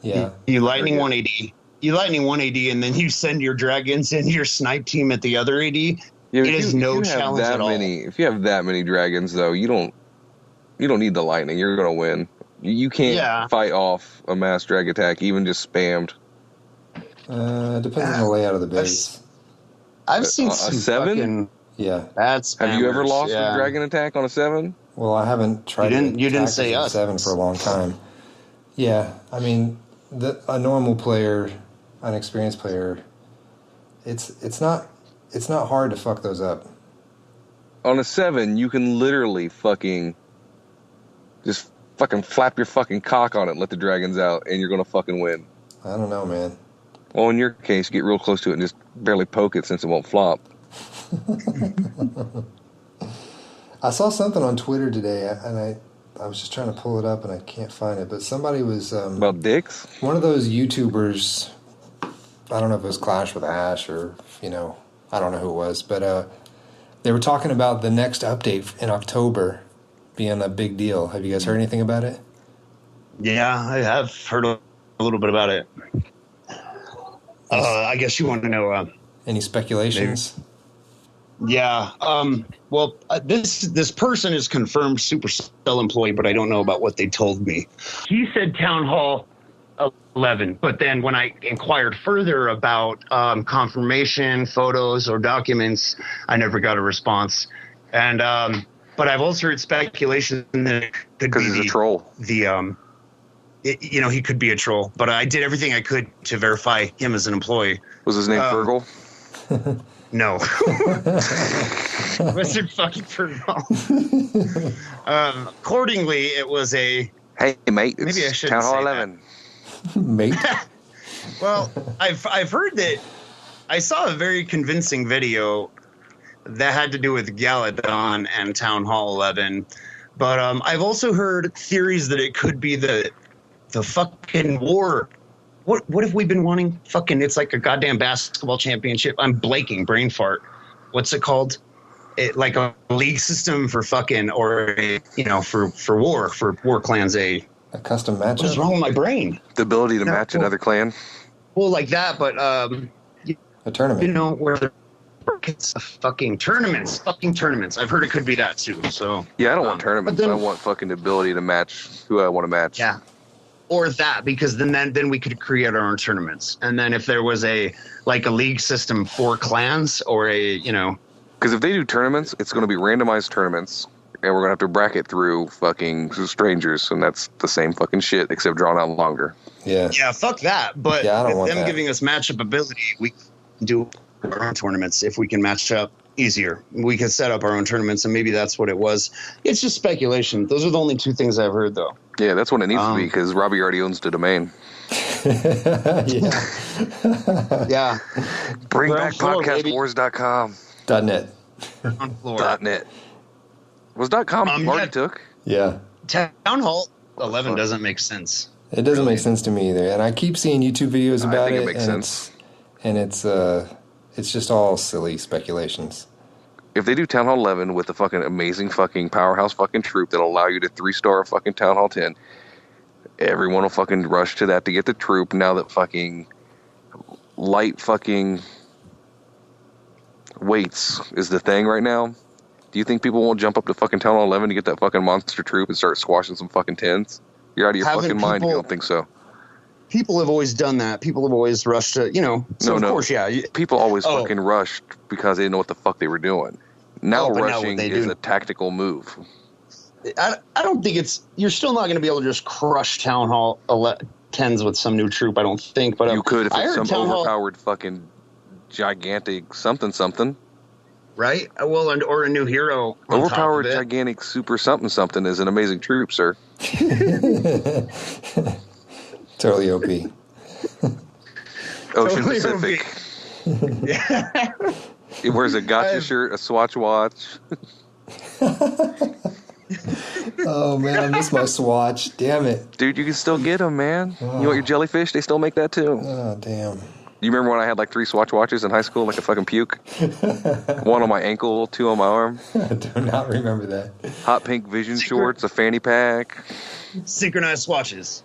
Yeah. You Lightning 1 AD. You Lightning 1 AD, and then you send your Dragons and your Snipe team at the other AD. Yeah, It is no challenge at all. If you have that many dragons, though, you don't need the lightning. You're gonna win. You can't fight off a mass drag attack, even just spammed. Depends on the layout of the base. I've seen A some 7? fucking Yeah. bad spammers. Have you ever lost a dragon attack on a 7? Well, I haven't tried You didn't attack say as a us. 7 for a long time. Yeah. I mean, a normal player, an experienced player, it's not hard to fuck those up. On a 7, you can literally just fucking flap your fucking cock on it and let the dragons out, and you're gonna fucking win. I don't know, man. Well, in your case, get real close to it and just barely poke it since it won't flop. I saw something on Twitter today, and I was just trying to pull it up, and I can't find it. But somebody was About dicks? one of those YouTubers. I don't know if it was Clash with Ash or I don't know who it was, but they were talking about the next update in October, being a big deal. Have you guys heard anything about it? Yeah, I have heard a little bit about it. I guess you want to know. Any speculations? Yeah. Well, this person is confirmed Supercell employee, but I don't know about what they told me. He said Town Hall 11, but then when I inquired further about confirmation, photos, or documents, I never got a response. And but I've also heard speculation that it could be he's a troll. He could be a troll. But I did everything I could to verify him as an employee. Was his name Fergal? No. Wizard fucking Fergal. Accordingly, it was a... Hey, mate, it's maybe I shouldn't Town Hall say 11. Mate? Well, I've heard that I saw a very convincing video that had to do with Galadon and Town Hall 11. But I've also heard theories that it could be the fucking war. What have we been wanting? Fucking, it's like a goddamn basketball championship. I'm blanking, brain fart. What's it called? Like a league system for fucking, or for war clans. A custom matchup? What's wrong with my brain? The ability to match another clan? Well, like that, but a tournament. Where it's fucking tournaments. I've heard it could be that too. So yeah, I don't want tournaments. I want fucking the ability to match who I want to match. Yeah. Or that, because then we could create our own tournaments. And then if there was a league system for clans, or because if they do tournaments, it's going to be randomized tournaments, and we're going to have to bracket through fucking strangers, and that's the same fucking shit, except drawn out longer. Yeah. Yeah, fuck that. But I don't want them that. giving us matchup ability, we can do our own tournaments if we can match up easier. We can set up our own tournaments, and maybe that's what it was. It's just speculation. Those are the only two things I've heard, though. Yeah, that's what it needs to be, because Robbie already owns the domain. Yeah. Yeah. Bring Ground back floor, podcastwars.com. .net. On floor. .net. Was .com already took? Yeah. Town Hall 11 doesn't make sense. It doesn't make sense to me either. And I keep seeing YouTube videos about I think it. it makes sense. It's just all silly speculations. If they do Town Hall 11 with a fucking amazing fucking powerhouse fucking troop that'll allow you to 3-star fucking Town Hall 10, everyone will fucking rush to that to get the troop now that fucking light fucking weights is the thing right now. Do you think people won't jump up to fucking Town Hall 11 to get that fucking monster troop and start squashing some fucking 10s? You're out of your fucking mind if you don't think so. People have always done that. People have always rushed to, of course, yeah. People always fucking rushed because they didn't know what the fuck they were doing. Now rushing is a tactical move. I don't think you're still not going to be able to just crush Town Hall 10s with some new troop, I don't think. But you could if it's some overpowered fucking gigantic something. Right? Well, or a new hero. Overpowered gigantic super something is an amazing troop, sir. Totally OP. Ocean Pacific. Yeah. He wears a gotcha shirt, a Swatch watch. Oh, man, I miss my Swatch. Damn it. Dude, you can still get them, man. You want your jellyfish? They still make that, too. Oh, damn. You remember when I had 3 Swatch watches in high school, like a fucking puke? 1 on my ankle, 2 on my arm. I do not remember that. Hot pink vision shorts, a fanny pack. Synchronized swatches.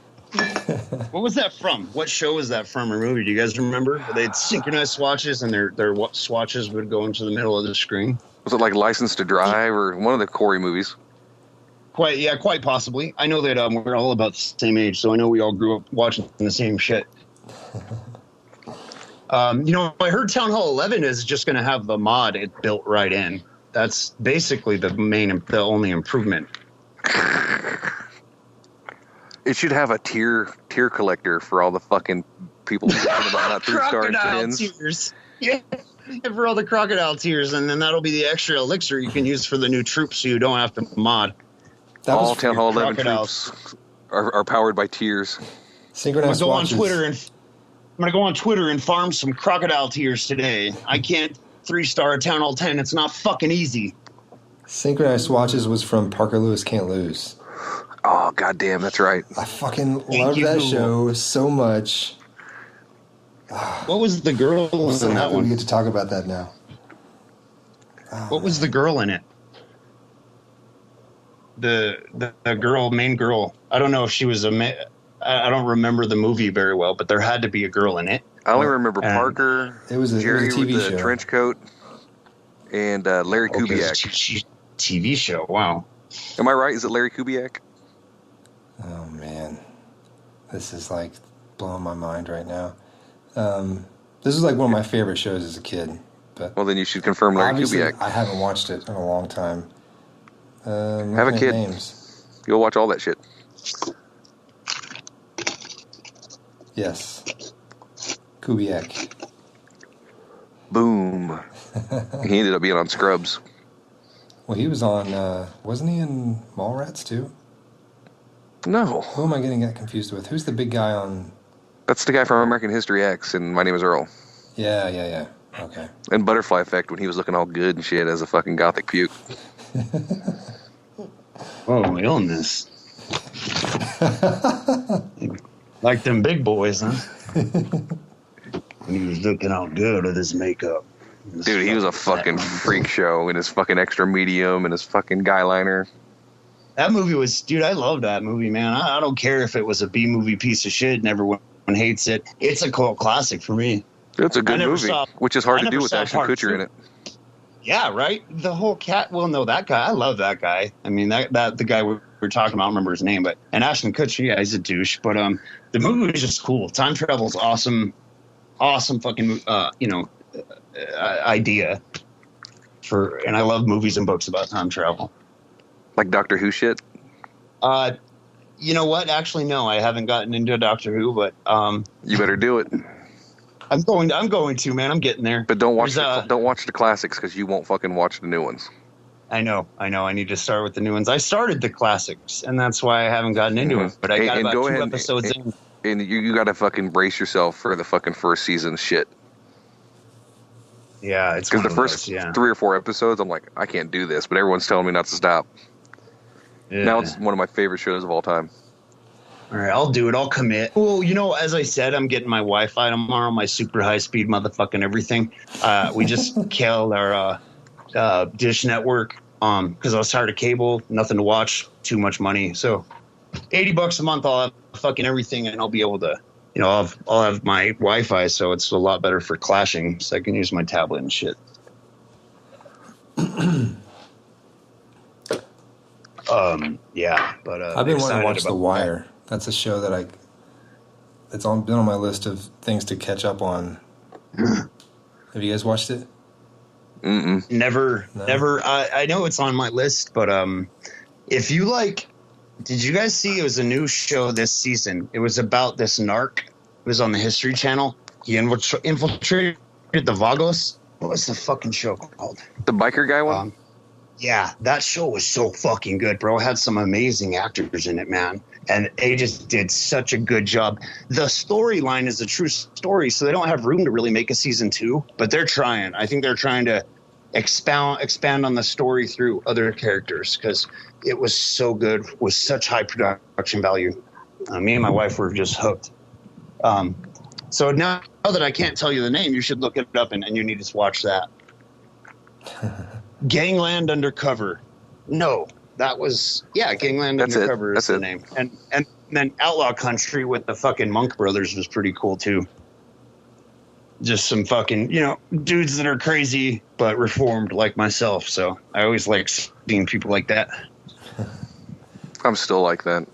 What was that from? What show was that from or movie? Do you guys remember? They had synchronized swatches, and their swatches would go into the middle of the screen. Was it like License to Drive or one of the Corey movies? Quite possibly. I know that we're all about the same age, so I know we all grew up watching the same shit. I heard Town Hall 11 is just going to have the mod it built right in. That's basically the only improvement. It should have a tier collector for all the fucking people talking about not 3-star crocodile tears. Yeah, for all the crocodile tears, and then that'll be the extra elixir you can use for the new troops, so you don't have to mod. All Town Hall 11 troops are powered by tears. Synchronized swatches. I'm gonna go on Twitter and farm some crocodile tears today. I can't 3-star Town Hall 10. It's not fucking easy. Synchronized swatches was from Parker Lewis Can't Lose. Oh, goddamn, that's right. I fucking love that show so much. What was the girl in that one? We get to talk about that now. What was the girl in it? the girl, main girl. I don't know if she was I don't remember the movie very well, but there had to be a girl in it. I only remember And Parker, TV Jerry with the show. trench coat, and Larry Kubiak. TV show. Wow. Am I right? Is it Larry Kubiak? Oh man, this is like blowing my mind right now. This is like one of my favorite shows as a kid. But Well, then you should confirm Larry obviously, Kubiak. I haven't watched it in a long time. Have a kid. Names. You'll watch all that shit. Yes. Kubiak. Boom. He ended up being on Scrubs. Well, he was on, wasn't he in Mallrats too? No. Who am I getting that confused with? Who's the big guy on... That's the guy from American History X and My Name is Earl. Yeah. Okay. And Butterfly Effect when he was looking all good and shit as a fucking gothic puke. Oh, my illness. Like them big boys, huh? When he was looking all good with his makeup. Dude, he was a fucking freak show in his fucking extra medium and his fucking guy liner. That movie was, dude, I love that movie, man. I don't care if it was a B movie piece of shit and everyone hates it. It's a cult classic for me. It's a good movie, which is hard to do with saw Ashton part Kutcher two. in it. Yeah, right? The whole cat, well, no, that guy, I love that guy. I mean, that the guy we were talking about, I don't remember his name, but, and Ashton Kutcher, yeah, he's a douche. But the movie was just cool. Time travel's awesome fucking, idea for, and I love movies and books about time travel. Like Doctor Who shit? You know what? Actually, no, I haven't gotten into Doctor Who, but You better do it. I'm going to, man. I'm getting there. But don't watch the classics because you won't fucking watch the new ones. I know. I need to start with the new ones. I started the classics, and that's why I haven't gotten into it. But I got about 2 episodes in. And you got to fucking brace yourself for the fucking first season shit. Yeah, it's because the first 3 or 4 episodes, I'm like, I can't do this, but everyone's telling me not to stop. Yeah. Now it's one of my favorite shows of all time. All right, I'll do it. I'll commit. Well, as I said, I'm getting my Wi-Fi tomorrow, my super high-speed motherfucking everything. We just killed our Dish network because I was tired of cable, nothing to watch, too much money. So $80 a month, I'll have fucking everything, and I'll be able to, I'll have my Wi-Fi, so it's a lot better for clashing, so I can use my tablet and shit. Yeah, but I've been wanting to watch The Wire. That's a show that it's been on my list of things to catch up on. Have you guys watched it? Mm-mm. Never. I know it's on my list, but if you like, did you guys see it was a new show this season? It was about this narc. It was on the History Channel. He infiltrated the Vagos. What was the fucking show called? The biker guy one? Yeah, that show was so fucking good, bro. It had some amazing actors in it, man. And they just did such a good job. The storyline is a true story, so they don't have room to really make a season 2, but they're trying. I think they're trying to expand on the story through other characters because it was so good with such high production value. Me and my wife were just hooked. So now that I can't tell you the name, you should look it up and you need to watch that. Gangland Undercover. No, that was Gangland Undercover is the name. And then Outlaw Country with the fucking Monk Brothers was pretty cool too. Just some fucking, dudes that are crazy but reformed like myself. So I always like seeing people like that. I'm still like that.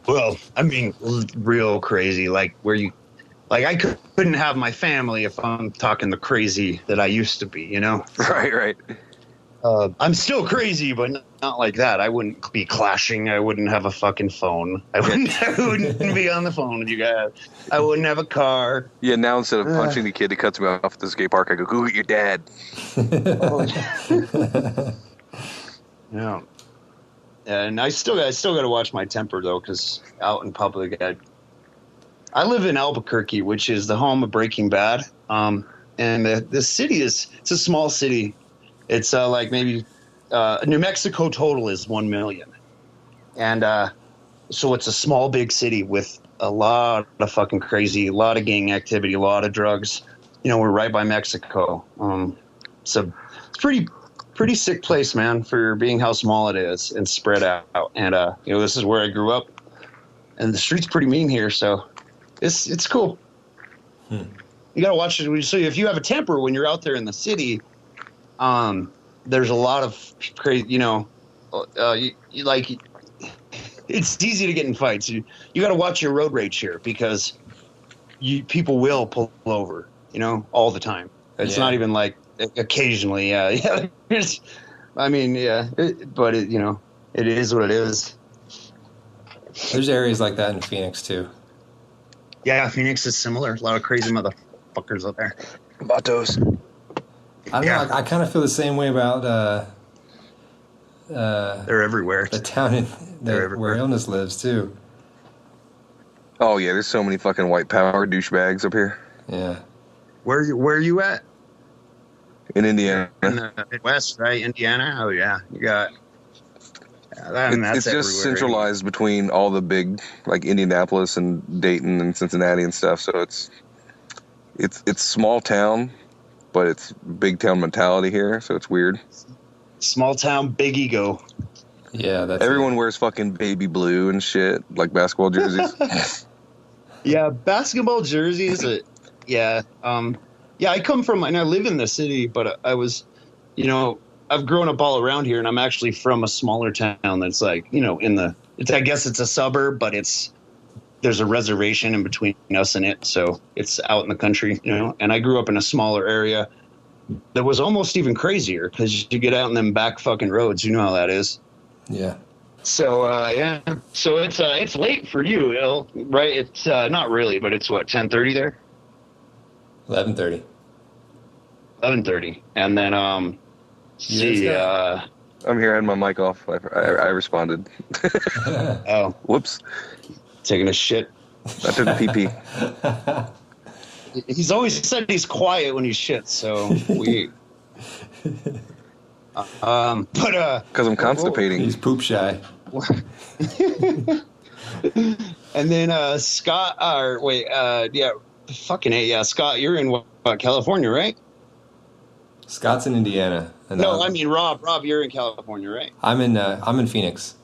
Well, I mean, real crazy, like where you, like I couldn't have my family if I'm talking the crazy that I used to be, Right. I'm still crazy, but not like that. I wouldn't be clashing. I wouldn't have a fucking phone. I wouldn't be on the phone with you guys. I wouldn't have a car. Yeah, now instead of punching the kid that cuts me off at the skate park, I go get your dad. Yeah. And I still got to watch my temper though, because out in public, I live in Albuquerque, which is the home of Breaking Bad. And the city it's a small city. It's like maybe New Mexico total is 1 million. And so it's a small, big city with a lot of fucking crazy, a lot of gang activity, a lot of drugs. We're right by Mexico. So it's pretty pretty sick place, man, for being how small it is and spread out. And this is where I grew up, and the street's pretty mean here, so it's cool. You gotta watch it. So if you have a temper when you're out there in the city, there's a lot of crazy. It's easy to get in fights. You got to watch your road rage here because people will pull over, all the time. It's not even like occasionally. Yeah. But it is what it is. There's areas like that in Phoenix too. Yeah, Phoenix is similar. A lot of crazy motherfuckers out there. Vatos. I don't know. I kind of feel the same way about they're everywhere. the town where Illness lives too. Oh yeah, there's so many fucking white power douchebags up here. Yeah. Where are you at? In Indiana. In the Midwest, right? Indiana? Oh yeah. You got that's it's just centralized between all the big, like Indianapolis and Dayton and Cincinnati and stuff. So it's small town, but it's big town mentality here. So it's weird. Small town, big ego. Yeah, everyone wears fucking baby blue and shit, like basketball jerseys. Yeah, basketball jerseys. Yeah. I come from, and I live in the city, but I was, I've grown up all around here, and I'm actually from a smaller town that's like, I guess it's a suburb, but there's a reservation in between us and it, so it's out in the country, and I grew up in a smaller area that was almost even crazier because you get out in them back fucking roads, you know how that is. Yeah. So, so it's late for you, Il, right? It's not really, but it's what, 10:30 there? 11:30. 11:30, and then I'm here. I had my mic off. I responded. Oh, whoops! Taking a shit. I took a pee. He's always said he's quiet when he shits, so we. But because I'm constipating. He's poop shy. And then Scott, fucking A, yeah, Scott, you're in what, California, right? Scott's in Indiana. No, I mean Rob, you're in California, right? I'm in Phoenix.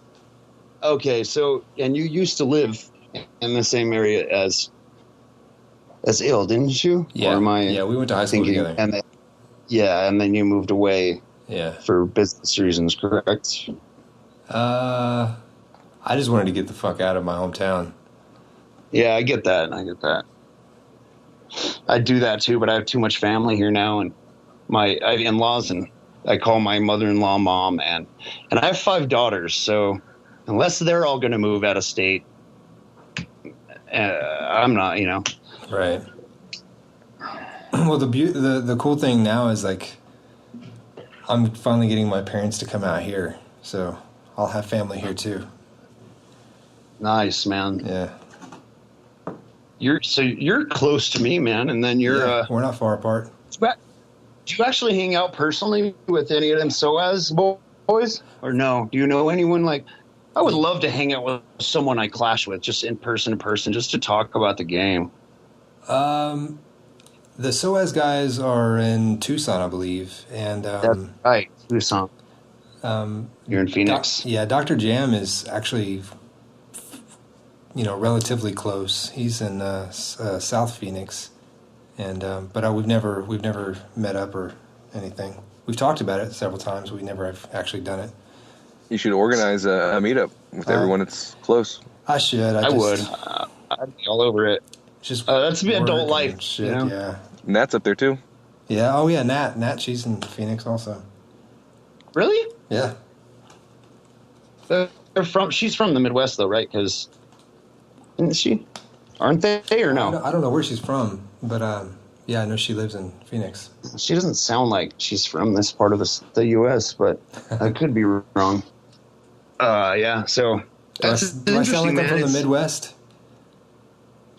Okay, so and you used to live in the same area as Il, didn't you? Yeah. Or am I we went to high school together. And then you moved away. Yeah. For business reasons, correct? I just wanted to get the fuck out of my hometown. Yeah, I get that. I do that too, but I have too much family here now, and I have in-laws, and I call my mother-in-law mom, and I have 5 daughters, so unless they're all going to move out of state, I'm not, Right. Well, the cool thing now is like I'm finally getting my parents to come out here, so I'll have family here too. Nice, man. Yeah. You're close to me, man, and then you're we're not far apart. Do you actually hang out personally with any of them SOAS boys, or no? Do you know anyone like? I would love to hang out with someone I clash with, just in person, just to talk about the game. The SOAS guys are in Tucson, I believe, and that's right, Tucson. You're in Phoenix. Dr. Jam is actually, relatively close. He's in South Phoenix, and but we've never met up or anything. We've talked about it several times. We never have actually done it. You should organize a meetup with everyone that's close. I should. I would. I'd be all over it. Just that's the adult life. Shit, yeah. Nat's up there too. Yeah. Oh yeah, Nat. She's in Phoenix also. Really? Yeah. She's from the Midwest though, right? Because isn't she? Aren't they or no? I don't know where she's from, but I know she lives in Phoenix. She doesn't sound like she's from this part of the U.S., but I could be wrong. Yeah. So that's do I sound like I'm from the Midwest?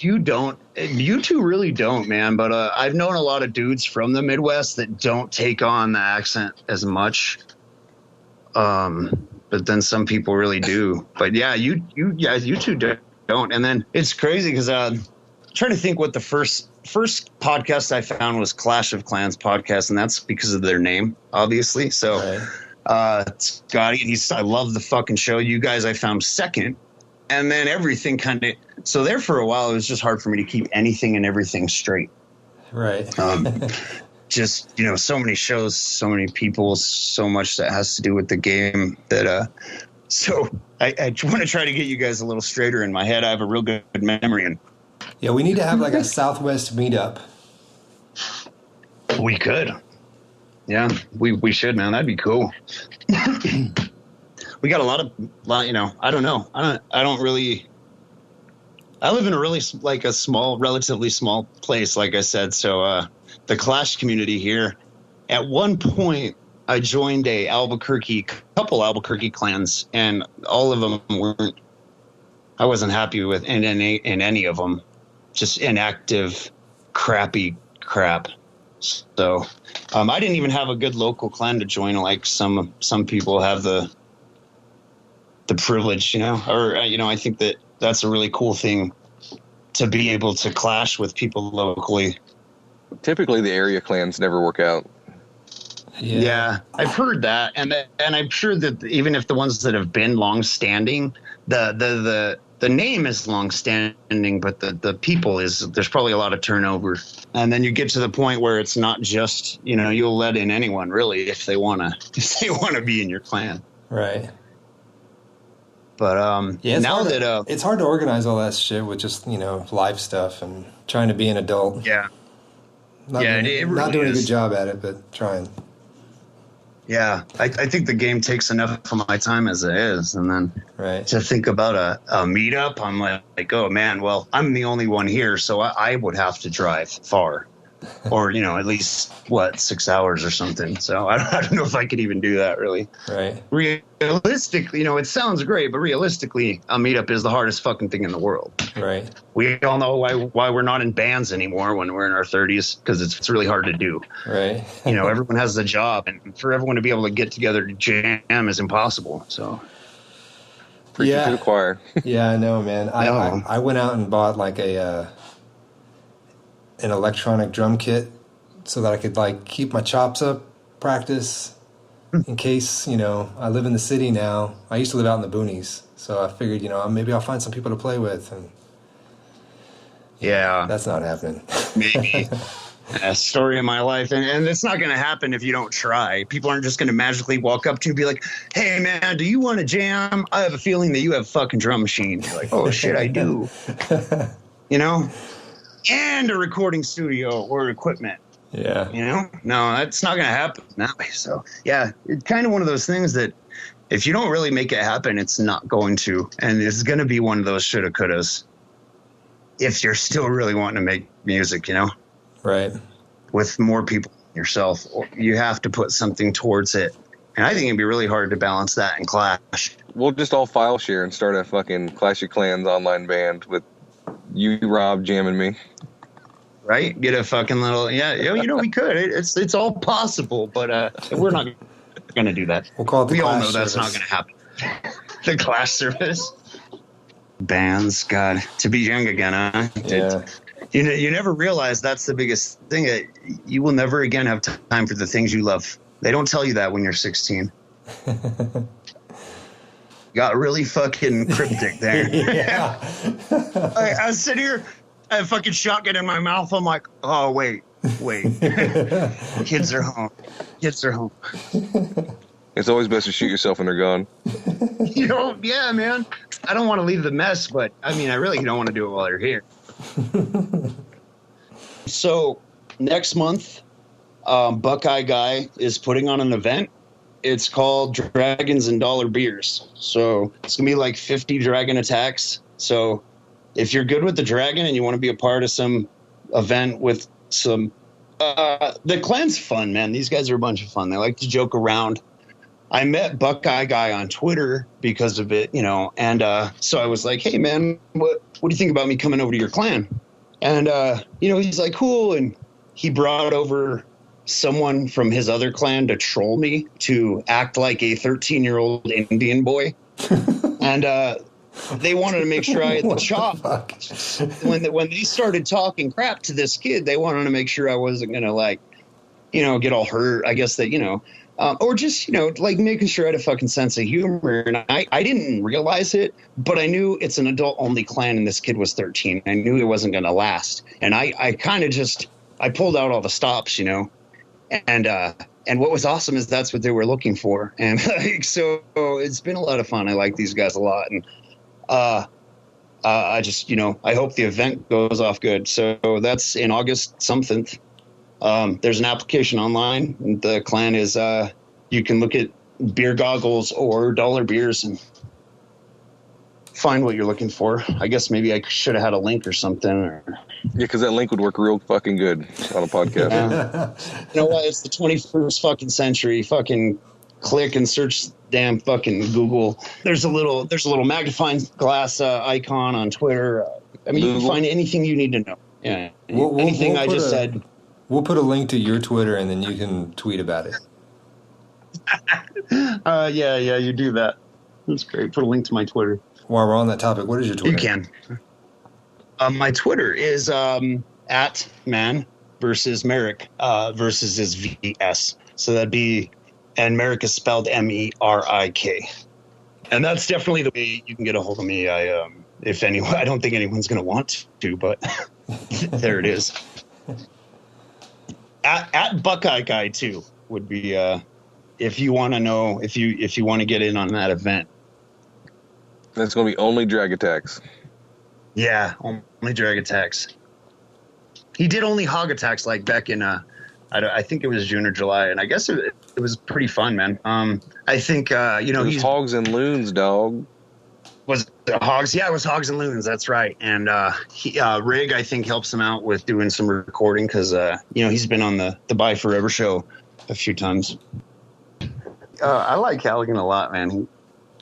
You don't. You two really don't, man. But I've known a lot of dudes from the Midwest that don't take on the accent as much. But then some people really do. But yeah, you two don't. And then it's crazy because trying to think what the first podcast I found was Clash of Clans podcast, and that's because of their name, obviously. So, Scotty, I love the fucking show. You guys, I found second, and then everything kind of. So there for a while, it was just hard for me to keep anything and everything straight. Right. Just, so many shows, so many people, so much that has to do with the game that. So I want to try to get you guys a little straighter in my head. I have a real good memory, and Yeah, we need to have like a Southwest meetup. we could. Yeah, we should, man. That'd be cool. We got a lot, I don't know. I don't really. I live in a really relatively small place, like I said. So the Clash community here. At one point, I joined couple Albuquerque clans, and all of them weren't. I wasn't happy with in any of them. Just inactive, crappy crap. So I didn't even have a good local clan to join, like some people have the privilege, I think that's a really cool thing to be able to clash with people locally. Typically, the area clans never work out. Yeah, I've heard that, and I'm sure that even if the ones that have been long-standing, the name is long-standing, but the people there's probably a lot of turnover, and then you get to the point where it's not just you'll let in anyone really if they wanna be in your clan, Right. But it's hard to organize all that shit with just live stuff and trying to be an adult. Yeah. Not doing a good job at it, but trying. Yeah, I think the game takes enough of my time as it is, and then to think about a meetup, I'm like, oh man, well, I'm the only one here, so I would have to drive far, or at least 6 hours or something. So I don't know if I could even do that really. Right. Realistically, it sounds great, but realistically, a meetup is the hardest fucking thing in the world. Right. We all know why we're not in bands anymore when we're in our 30s, because it's really hard to do. Right. Everyone has a job, and for everyone to be able to get together to jam is impossible. So, Preaching to the choir. Yeah, I know, man. I went out and bought like an electronic drum kit so that I could keep my chops up, practice in case, I live in the city now. I used to live out in the boonies, so I figured, maybe I'll find some people to play with, and yeah, that's not happening. Maybe. A story of my life, and it's not going to happen if you don't try. People aren't just going to magically walk up to you and be like, hey man, do you want to jam? I have a feeling that you have a fucking drum machine. You're like, oh shit, I do. And a recording studio or equipment. Yeah. No, that's not going to happen that way. So yeah, it's kind of one of those things that if you don't really make it happen, it's not going to, and it's going to be one of those shoulda couldas if you're still really wanting to make music, Right. With more people than yourself, you have to put something towards it. And I think it'd be really hard to balance that in Clash. We'll just all file share and start a fucking Clash of Clans online band with you, Rob, jamming me. Right? Get a fucking little, we could. It's all possible, but we're not going to do that. We'll call it the We all Clash know that's service. not going to happen. The Clash service. Bands, God, to be young again, huh? Yeah. You never realize that's the biggest thing. That you will never again have time for the things you love. They don't tell you that when you're 16. Got really fucking cryptic there. Yeah. I was sitting here, I have a fucking shotgun in my mouth. I'm like, oh, wait. Kids are home. It's always best to shoot yourself when they're gone. Yeah, man. I don't want to leave the mess, but I really don't want to do it while you're here. So next month, Buckeye Guy is putting on an event. It's called Dragons and Dollar Beers. So it's going to be like 50 dragon attacks. So if you're good with the dragon and you want to be a part of some event with some... the clan's fun, man. These guys are a bunch of fun. They like to joke around. I met Buckeye Guy on Twitter because of it, and so I was like, hey, man, what do you think about me coming over to your clan? And, he's like, cool. And he brought over someone from his other clan to troll me, to act like a 13-year-old Indian boy. And they wanted to make sure I had the What chop. fuck? When they started talking crap to this kid, they wanted to make sure I wasn't gonna like, get all hurt. I guess that or just like making sure I had a fucking sense of humor. And I didn't realize it, but I knew it's an adult only clan, and this kid was 13. I knew it wasn't gonna last, and I kind of just pulled out all the stops, and what was awesome is that's what they were looking for, and so it's been a lot of fun. I like these guys a lot, and I just I hope the event goes off good. So that's in August something. There's an application online. And the clan is you can look at beer goggles or dollar beers and find what you're looking for. I guess maybe I should have had a link or something. Yeah, because that link would work real fucking good on a podcast. You know what? It's the 21st fucking century. Fucking click and search damn fucking Google. There's a little magnifying glass icon on Twitter. I mean, you can find anything you need to know. Yeah, anything I just said. We'll put a link to your Twitter, and then you can tweet about it. Yeah, you do that. That's great. Put a link to my Twitter. While we're on that topic, what is your Twitter? You can. My Twitter is at MANvsmerik. Versus is VS. So that'd be, and Merik is spelled MERIK. And that's definitely the way you can get a hold of me. I don't think anyone's going to want to, but there it is. At Buckeye Guy too would be if you want to know if you want to get in on that event. That's going to be only drag attacks. Yeah, only drag attacks. He did only hog attacks like back in I think it was June or July, and I guess it was pretty fun, man. I think he's hogs and loons, dog. Was it hogs? Yeah, it was hogs and loons. That's right. And Rig, I think, helps him out with doing some recording because he's been on the Bye Forever show a few times. I like Halligan a lot, man.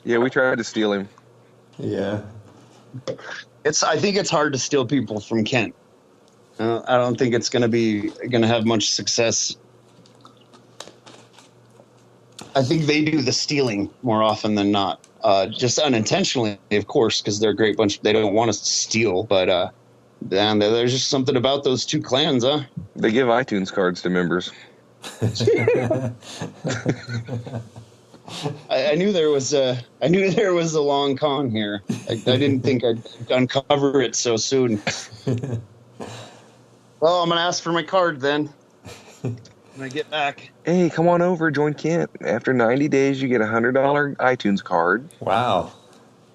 Yeah, we tried to steal him. Yeah. I think it's hard to steal people from Kent. I don't think it's going to have much success. I think they do the stealing more often than not. Just unintentionally, of course, because they're a great bunch. They don't want to steal, but there's just something about those two clans, huh? They give iTunes cards to members. I knew there was a long con here. I didn't think I'd uncover it so soon. Well, I'm gonna ask for my card then when I get back. Hey, come on over, join Kent. After 90 days, you get a $100 iTunes card. Wow.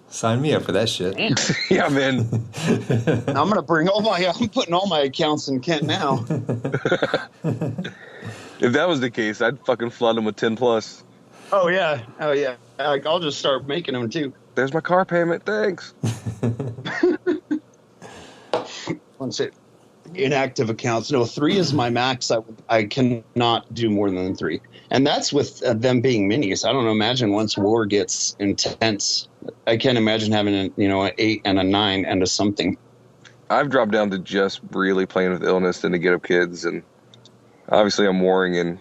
Sign me up for that shit. Yeah, man. I'm putting all my accounts in Kent now. If that was the case, I'd fucking flood them with 10 plus. Oh yeah. I'll just start making them too. There's my car payment. Thanks. Once it inactive accounts. No, 3 is my max. I cannot do more than 3, and that's with them being minis. I don't know. Imagine once war gets intense, I can't imagine having an 8 and a 9 and a something. I've dropped down to just really playing with illness and to get up kids, and obviously I'm warring in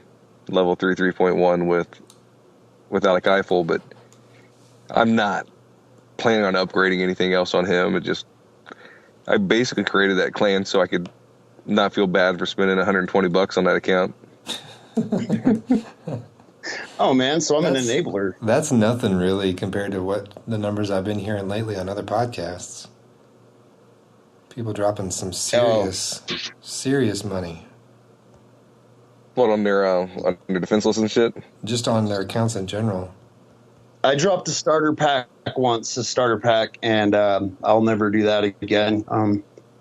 level 3.1 with Alec Eiffel, but I'm not planning on upgrading anything else on him. I basically created that clan so I could not feel bad for spending $120 on that account. Oh man, so I'm an enabler. That's nothing really compared to what the numbers I've been hearing lately on other podcasts. People dropping some serious money. What, on their defenseless and shit? Just on their accounts in general. I dropped a starter pack once, and I'll never do that again.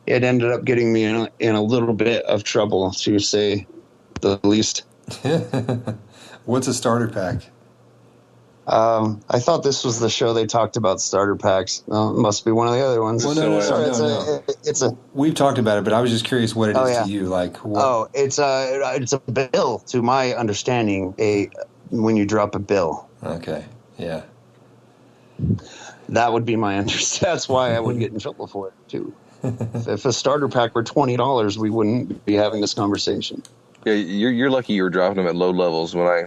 It ended up getting me in a little bit of trouble, to say the least. What's a starter pack? I thought this was the show they talked about starter packs. It must be one of the other ones. Well, no. We've talked about it, but I was just curious what it is to you. Like, what? Oh, it's a bill. To my understanding, when you drop a bill. Okay. Yeah. That would be my understanding. That's why I would get in trouble for it too. If a starter pack were $20, we wouldn't be having this conversation. Yeah, you're lucky you were dropping them at low levels. When I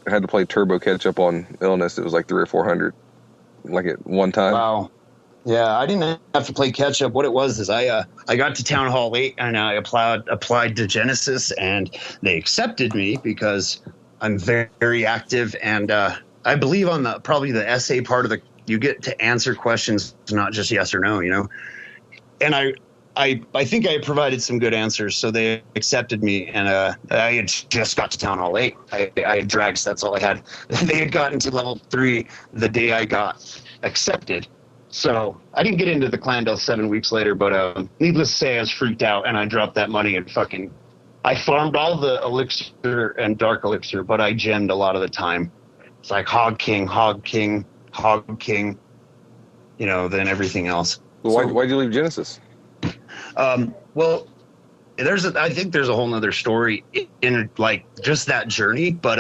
had to play turbo catch up on illness, it was like 300 or 400. like at one time. Wow. Yeah, I didn't have to play catch up. What it was is I got to Town Hall late and I applied to Genesis and they accepted me because I'm very, very active and I believe on probably the essay part of you get to answer questions, not just yes or no, you know. And I think I provided some good answers, so they accepted me. And I had just got to Town Hall late. I had drags. That's all I had. They had gotten to level 3 the day I got accepted. So I didn't get into the clan till 7 weeks later, but needless to say, I was freaked out and I dropped that money and I farmed all the elixir and dark elixir, but I gemmed a lot of the time. It's like Hog King, you know, then everything else. Well, why'd you leave Genesis? Well, I think there's a whole nother story in like just that journey, but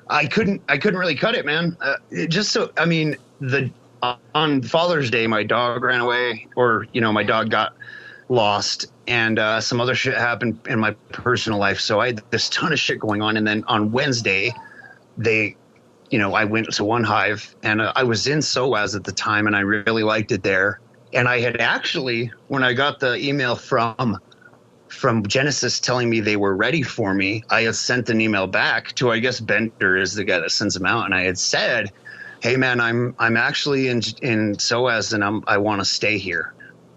I couldn't really cut it, man. On Father's Day, my dog ran away, or, you know, my dog got lost, and some other shit happened in my personal life. So I had this ton of shit going on. And then on Wednesday, I went to One Hive, and I was in SOAS at the time, and I really liked it there. And I had actually, when I got the email from Genesis telling me they were ready for me, I had sent an email back to, I guess Bender is the guy that sends them out, and I had said, hey man, I'm actually in SOAS and I want to stay here.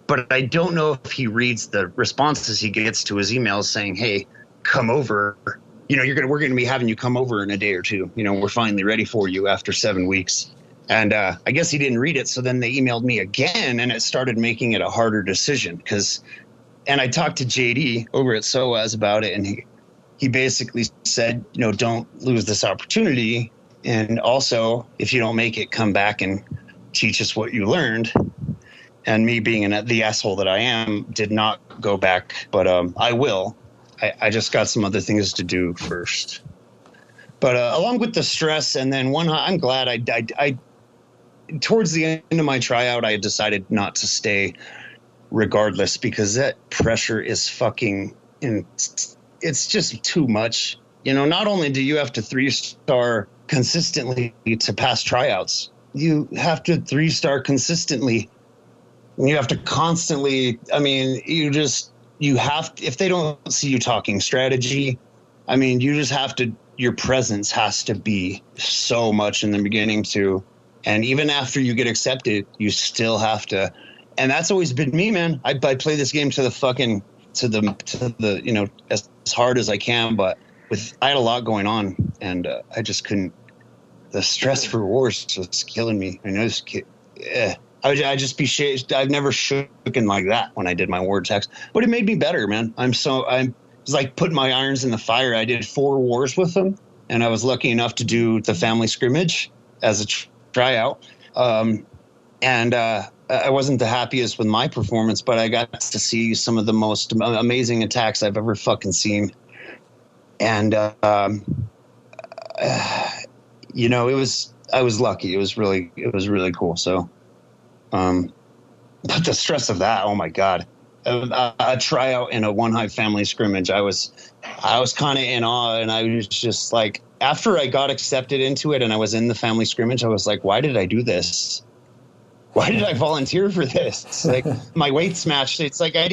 But I don't know if he reads the responses he gets to his emails saying, hey, come over. You know, we're gonna be having you come over in a day or two. You know, we're finally ready for you after 7 weeks. And I guess he didn't read it. So then they emailed me again, and it started making it a harder decision. And I talked to JD over at SOAS about it, and he basically said, you know, don't lose this opportunity. And also, if you don't make it, come back and teach us what you learned. And me being the asshole that I am, did not go back, but I will. I just got some other things to do first. But along with the stress, and then I'm glad I towards the end of my tryout, I decided not to stay regardless, because that pressure is it's just too much. You know, not only do you have to 3-star consistently to pass tryouts, you have to 3-star consistently. You have to constantly, I mean, you have to, if they don't see you talking strategy, I mean, you just have to, your presence has to be so much in the beginning too. And even after you get accepted, you still have to, and that's always been me, man. I play this game to the, you know, as hard as I can, but I had a lot going on, and I just couldn't. The stress for wars was killing me. I know I'd just be I've never shooken like that when I did my war attacks, but it made me better, man. It was like putting my irons in the fire. I did 4 wars with them, and I was lucky enough to do the family scrimmage as a tryout. I wasn't the happiest with my performance, but I got to see some of the most amazing attacks I've ever fucking seen. And, you know, I was lucky. It was really cool. So, but the stress of that, oh my God, a tryout in a One Hive family scrimmage, I was kind of in awe. And I was just like, after I got accepted into it and I was in the family scrimmage, I was like, why did I do this? Why did I volunteer for this? It's like my weights matched. It's like I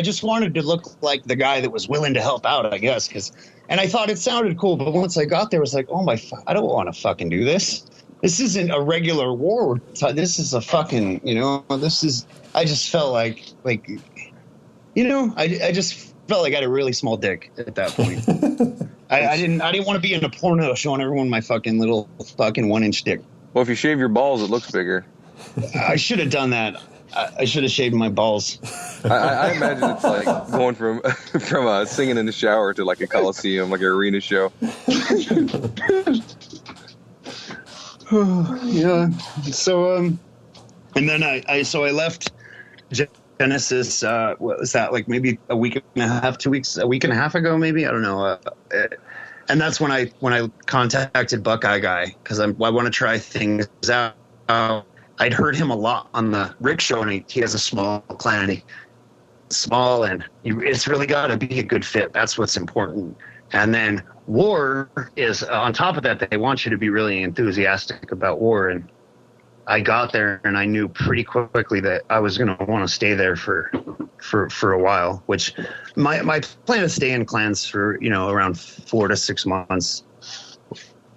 just wanted to look like the guy that was willing to help out, I guess. And I thought it sounded cool, but once I got there, it was like, oh I don't want to fucking do this. This isn't a regular war. This is a fucking, you know, I just felt like, you know, I just felt like I had a really small dick at that point. I didn't want to be in a porno showing everyone my fucking little fucking 1-inch dick. Well, if you shave your balls, it looks bigger. I should have done that. I should have shaved my balls. I imagine it's like going from singing in the shower to like a coliseum, like an arena show. Yeah. So and then I left Genesis. What was that, like maybe a week and a half ago, maybe, I don't know. And that's when I contacted Buckeye Guy, because I want to try things out. I'd heard him a lot on the Rick show, and he has a small clan. It's really got to be a good fit. That's what's important. And then war is on top of that. They want you to be really enthusiastic about war. And I got there and I knew pretty quickly that I was going to want to stay there for a while, which my plan is stay in clans for, around 4 to 6 months.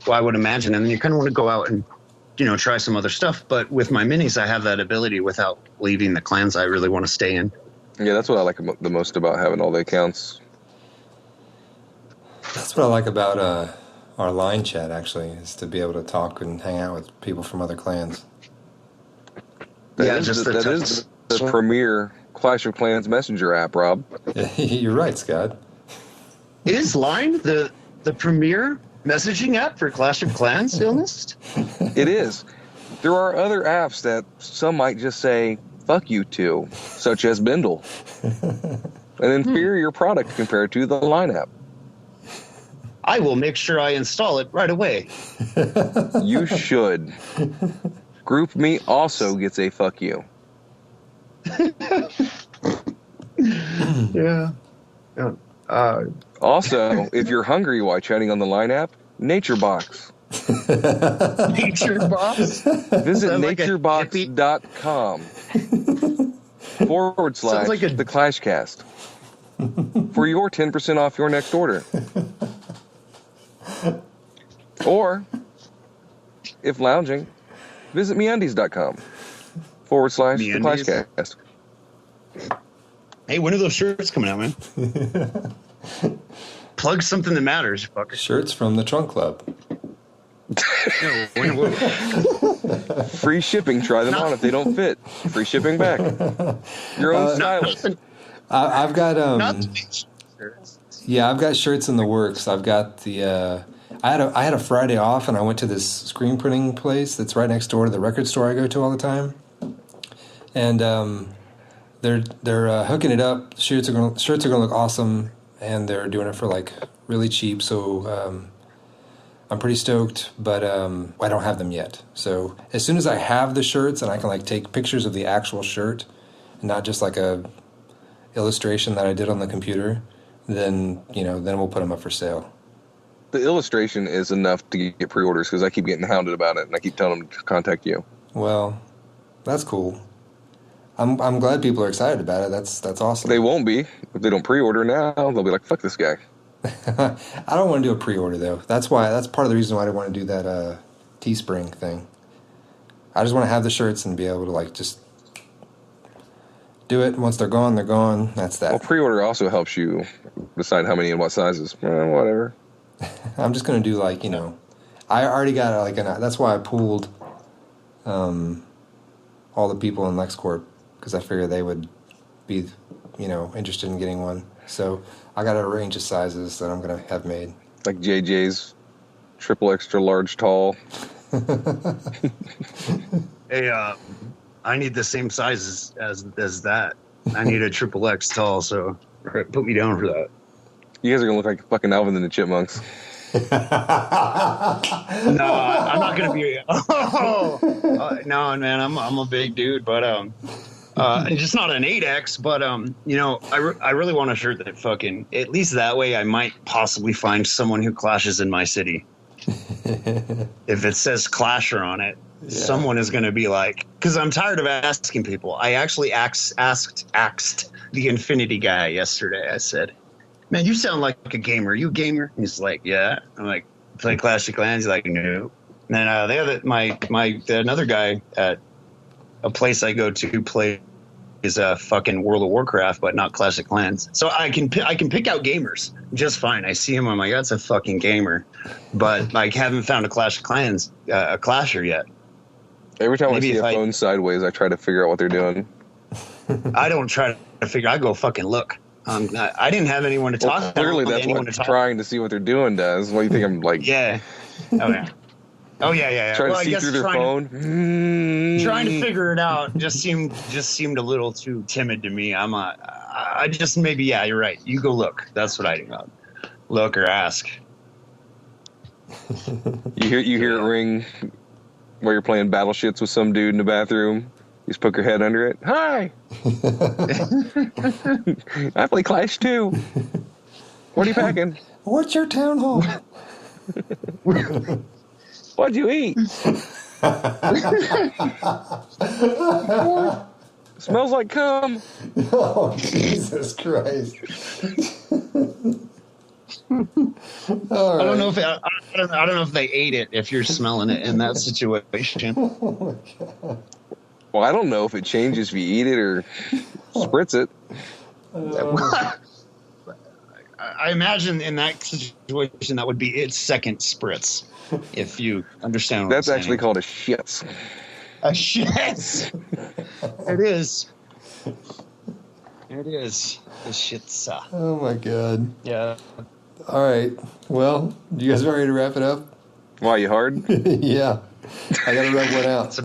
Well, I would imagine. And then you kind of want to go out and, try some other stuff. But with my minis, I have that ability without leaving the clans I really want to stay in. Yeah, that's what I like the most about having all the accounts. That's what I like about our line chat, actually, is to be able to talk and hang out with people from other clans. That is the premier Clash of Clans messenger app, Rob. You're right, Scott. Is Line the premier messaging app for Clash of Clans, Illness? It is. There are other apps that some might just say, fuck you to, such as Bindle. An inferior product compared to the Line app. I will make sure I install it right away. You should. GroupMe also gets a fuck you. Yeah. Also, if you're hungry while chatting on the Line app, NatureBox. NatureBox? Visit Sounds like naturebox.com / like a- the Clashcast for your 10% off your next order. Or, if lounging, visit MeUndies.com / the Clashcast. Hey, when are those shirts coming out, man? Plug something that matters, fucker. Shirts from the Trunk Club. Free shipping. Try them on. If they don't fit, free shipping back. Your own stylist. I've got Not shirts. yeah, I've got shirts in the works. I've got the I had a Friday off and I went to this screen printing place that's right next door to the record store I go to all the time. And they're hooking it up. Shirts are gonna look awesome, and they're doing it for like really cheap. So I'm pretty stoked, but I don't have them yet. So as soon as I have the shirts and I can like take pictures of the actual shirt, and not just like a illustration that I did on the computer, then we'll put them up for sale. The illustration is enough to get pre-orders because I keep getting hounded about it, and I keep telling them to contact you. Well, that's cool. I'm glad people are excited about it. That's awesome. They won't be if they don't pre-order now. They'll be like, "Fuck this guy." I don't want to do a pre-order though. That's part of the reason why I didn't want to do that Teespring thing. I just want to have the shirts and be able to like just do it. Once they're gone, they're gone. That's that. Well, pre-order also helps you decide how many and what sizes. Whatever. I'm just gonna do like I already got like that's why I pooled all the people in LexCorp, because I figured they would be interested in getting one. So I got a range of sizes that I'm gonna have made. Like JJ's triple extra large tall. Hey, I need the same sizes as that. I need a triple X tall, so put me down for that. You guys are gonna look like fucking Alvin and the Chipmunks. No, I'm not gonna be. No, man, I'm a big dude, but just not an 8X. But I really want a shirt that fucking, at least that way I might possibly find someone who clashes in my city. If it says Clasher on it, someone is gonna be like, because I'm tired of asking people. I actually asked the Infinity guy yesterday. I said, "Man, you sound like a gamer. You a gamer?" He's like, "Yeah." I'm like, "Play Clash of Clans?" He's like, "No." And then another guy at a place I go to play is fucking World of Warcraft, but not Clash of Clans. So I can pick out gamers just fine. I see him, I'm like, that's a fucking gamer, but like haven't found a Clash of Clans a clasher yet. Every time Maybe I see a phone sideways, I try to figure out what they're doing. I don't try to figure. I go fucking look. I didn't have anyone to talk to. Clearly, that's what trying to see what they're doing does. What do you think I'm like? Yeah. Oh yeah. Trying to see through their phone. Trying to figure it out just seemed a little too timid to me. I just maybe you're right. You go look. That's what I do. Look or ask. You hear it ring while you're playing battle shits with some dude in the bathroom. You just poke your head under it. Hi. I play Clash too. What are you packing? What's your town hall? What'd you eat? Smells like cum. Oh, Jesus Christ. All I don't know right. if I don't know if they ate it if you're smelling it in that situation. Oh, my God. Well, I don't know if it changes if you eat it or spritz it. I imagine in that situation that would be its second spritz, if you understand what That's I'm actually saying. called a shits. A shits. It is. It is. The shitsa. Oh, my God. Yeah. All right. Well, you guys ready to wrap it up? Why, you hard? Yeah. I got to rub one out. It's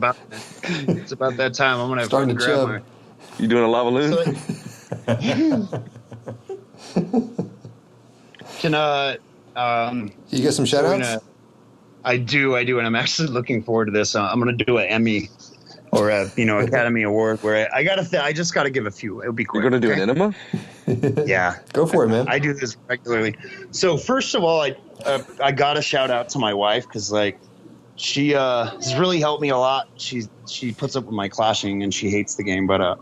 about that time. I'm gonna Starting to grab chub. You doing a lava loon? Can You got some shout outs? I do, and I'm actually looking forward to this. I'm gonna do an Emmy or a Academy Award where I just gotta give a few. It'll be quick. You're going to do okay? an enema? Yeah. Go for it, man. I do this regularly. So first of all, I got to shout out to my wife because she has really helped me a lot. She puts up with my clashing and she hates the game. But a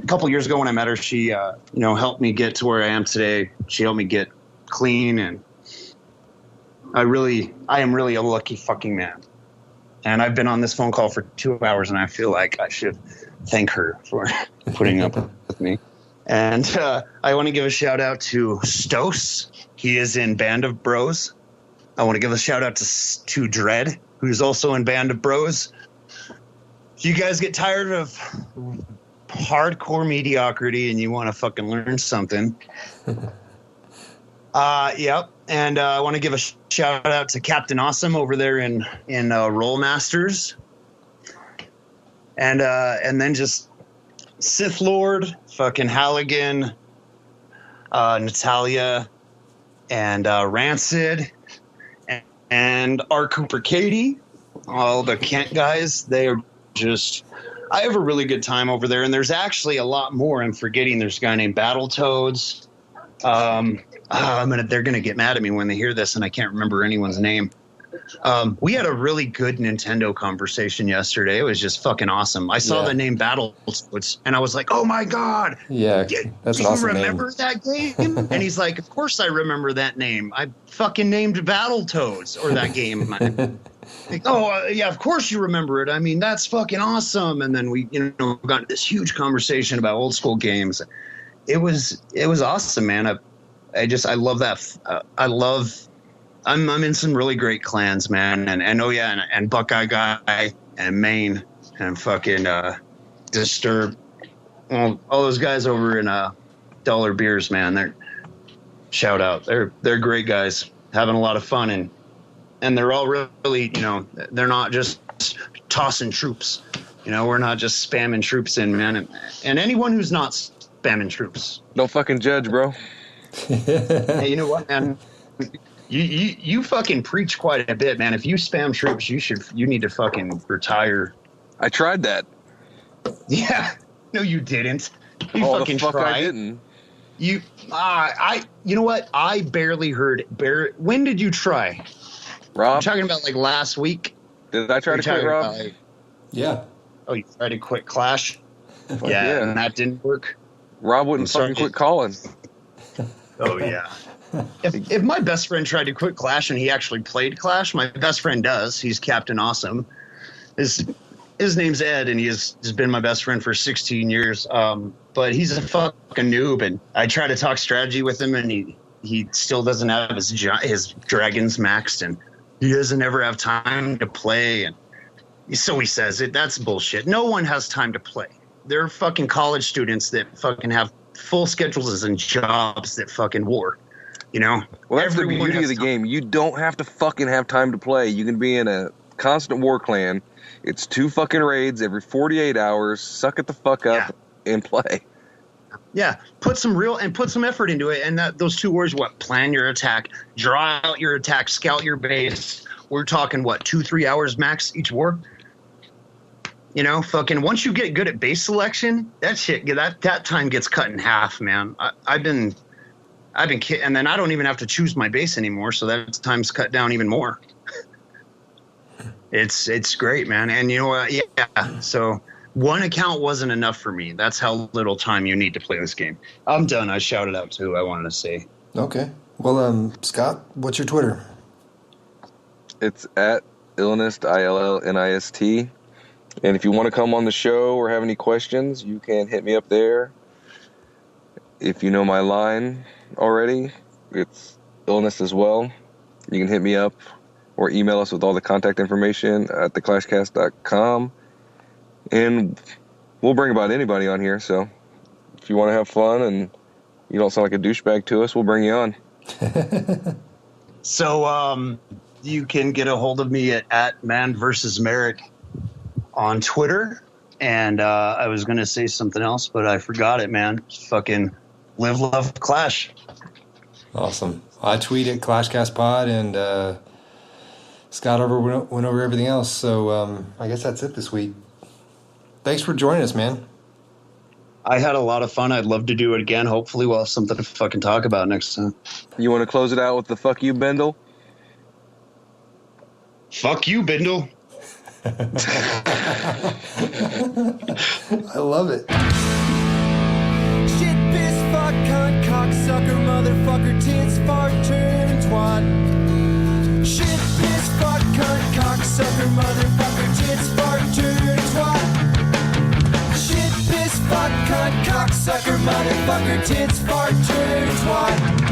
couple years ago when I met her, she helped me get to where I am today. She helped me get clean, and I am really a lucky fucking man. And I've been on this phone call for 2 hours, and I feel like I should thank her for putting up with me. And I want to give a shout out to Stos. He is in Band of Bros. I want to give a shout out to Dread, who's also in Band of Bros. If you guys get tired of hardcore mediocrity and you want to fucking learn something, yep. And I want to give a shout out to Captain Awesome over there in Roll Masters, and then just Sith Lord, fucking Halligan, Natalia, and Rancid, and R. Cooper Katie, all the Kent guys. They are just. I have a really good time over there, and there's actually a lot more I'm forgetting. There's a guy named Battletoads. They're gonna get mad at me when they hear this, and I can't remember anyone's name. We had a really good Nintendo conversation yesterday. It was just fucking awesome. I saw the name Battletoads, and I was like, "Oh my god, Yeah, that's an awesome you name. remember that game?" And he's like, "Of course I remember that name. I fucking named Battletoads or that game." Like, yeah, of course you remember it. I mean, that's fucking awesome. And then we, got into this huge conversation about old school games. It was awesome, man. I love that. I'm in some really great clans, man. And Buckeye Guy and Maine and fucking Disturb. All those guys over in Dollar Beers, man. Shout out. They're great guys, having a lot of fun, and they're all really, they're not just tossing troops. We're not just spamming troops in, man. And anyone who's not spamming troops, Don't fucking judge, bro. hey, you know what, man? You fucking preach quite a bit, man. If you spam troops, you need to fucking retire. I tried that. Yeah. No, you didn't. You Oh, fucking the fuck tried. I didn't. You know what? I barely heard. When did you try? I'm Rob, talking about like last week. did I try to quit, Rob? Yeah. Oh, you tried to quit Clash? Fuck Yeah, and that didn't work. Rob wouldn't I'm sorry. fucking quit calling. Oh yeah. If my best friend tried to quit Clash and he actually played Clash, my best friend does. He's Captain Awesome. His name's Ed, and he's been my best friend for 16 years. But he's a fucking noob, and I try to talk strategy with him, and he still doesn't have his dragons maxed, and he doesn't ever have time to play. And so he says it. That's bullshit. No one has time to play. There are fucking college students that fucking have full schedules and jobs that fucking war. Well, that's Everyone the beauty of has the time. game. You don't have to fucking have time to play. You can be in a constant war clan. It's 2 fucking raids every 48 hours. Suck it the fuck up and play. Yeah, put some effort into it. And those 2 words, plan your attack, draw out your attack, scout your base. We're talking 2-3 hours max each war. Fucking once you get good at base selection, that shit, that time gets cut in half, man. I've been kidding, and then I don't even have to choose my base anymore, so that time's cut down even more. It's great, man. And you know what? Yeah. So one account wasn't enough for me. That's how little time you need to play this game. I'm done. I shouted out to who I wanted to say. Okay. Well, Scott, what's your Twitter? It's at Illnist, ILLNIST. And if you want to come on the show or have any questions, you can hit me up there. If you know my line already, it's Illnist as well. You can hit me up or email us with all the contact information at theclashcast.com. And we'll bring about anybody on here. So if you want to have fun and you don't sound like a douchebag to us, we'll bring you on. So you can get a hold of me at MANvsmerik on Twitter. And I was going to say something else, but I forgot it, man. Fucking live, love, clash. Awesome. I tweet at ClashCastPod, and Scott went over everything else. So I guess that's it this week. Thanks for joining us, man. I had a lot of fun. I'd love to do it again. Hopefully we'll have something to fucking talk about next time. You want to close it out with the fuck you, Bendel? Fuck you, Bindle. I love it. Shit, piss, fuck, cunt, cocksucker, motherfucker, tits, fart, turn, twat. Shit, piss, fuck, cunt, cocksucker, motherfucker, tits, fart, turn, twat. Shit, piss, fuck, cunt, cocksucker, motherfucker, tits, fart, turn, twat.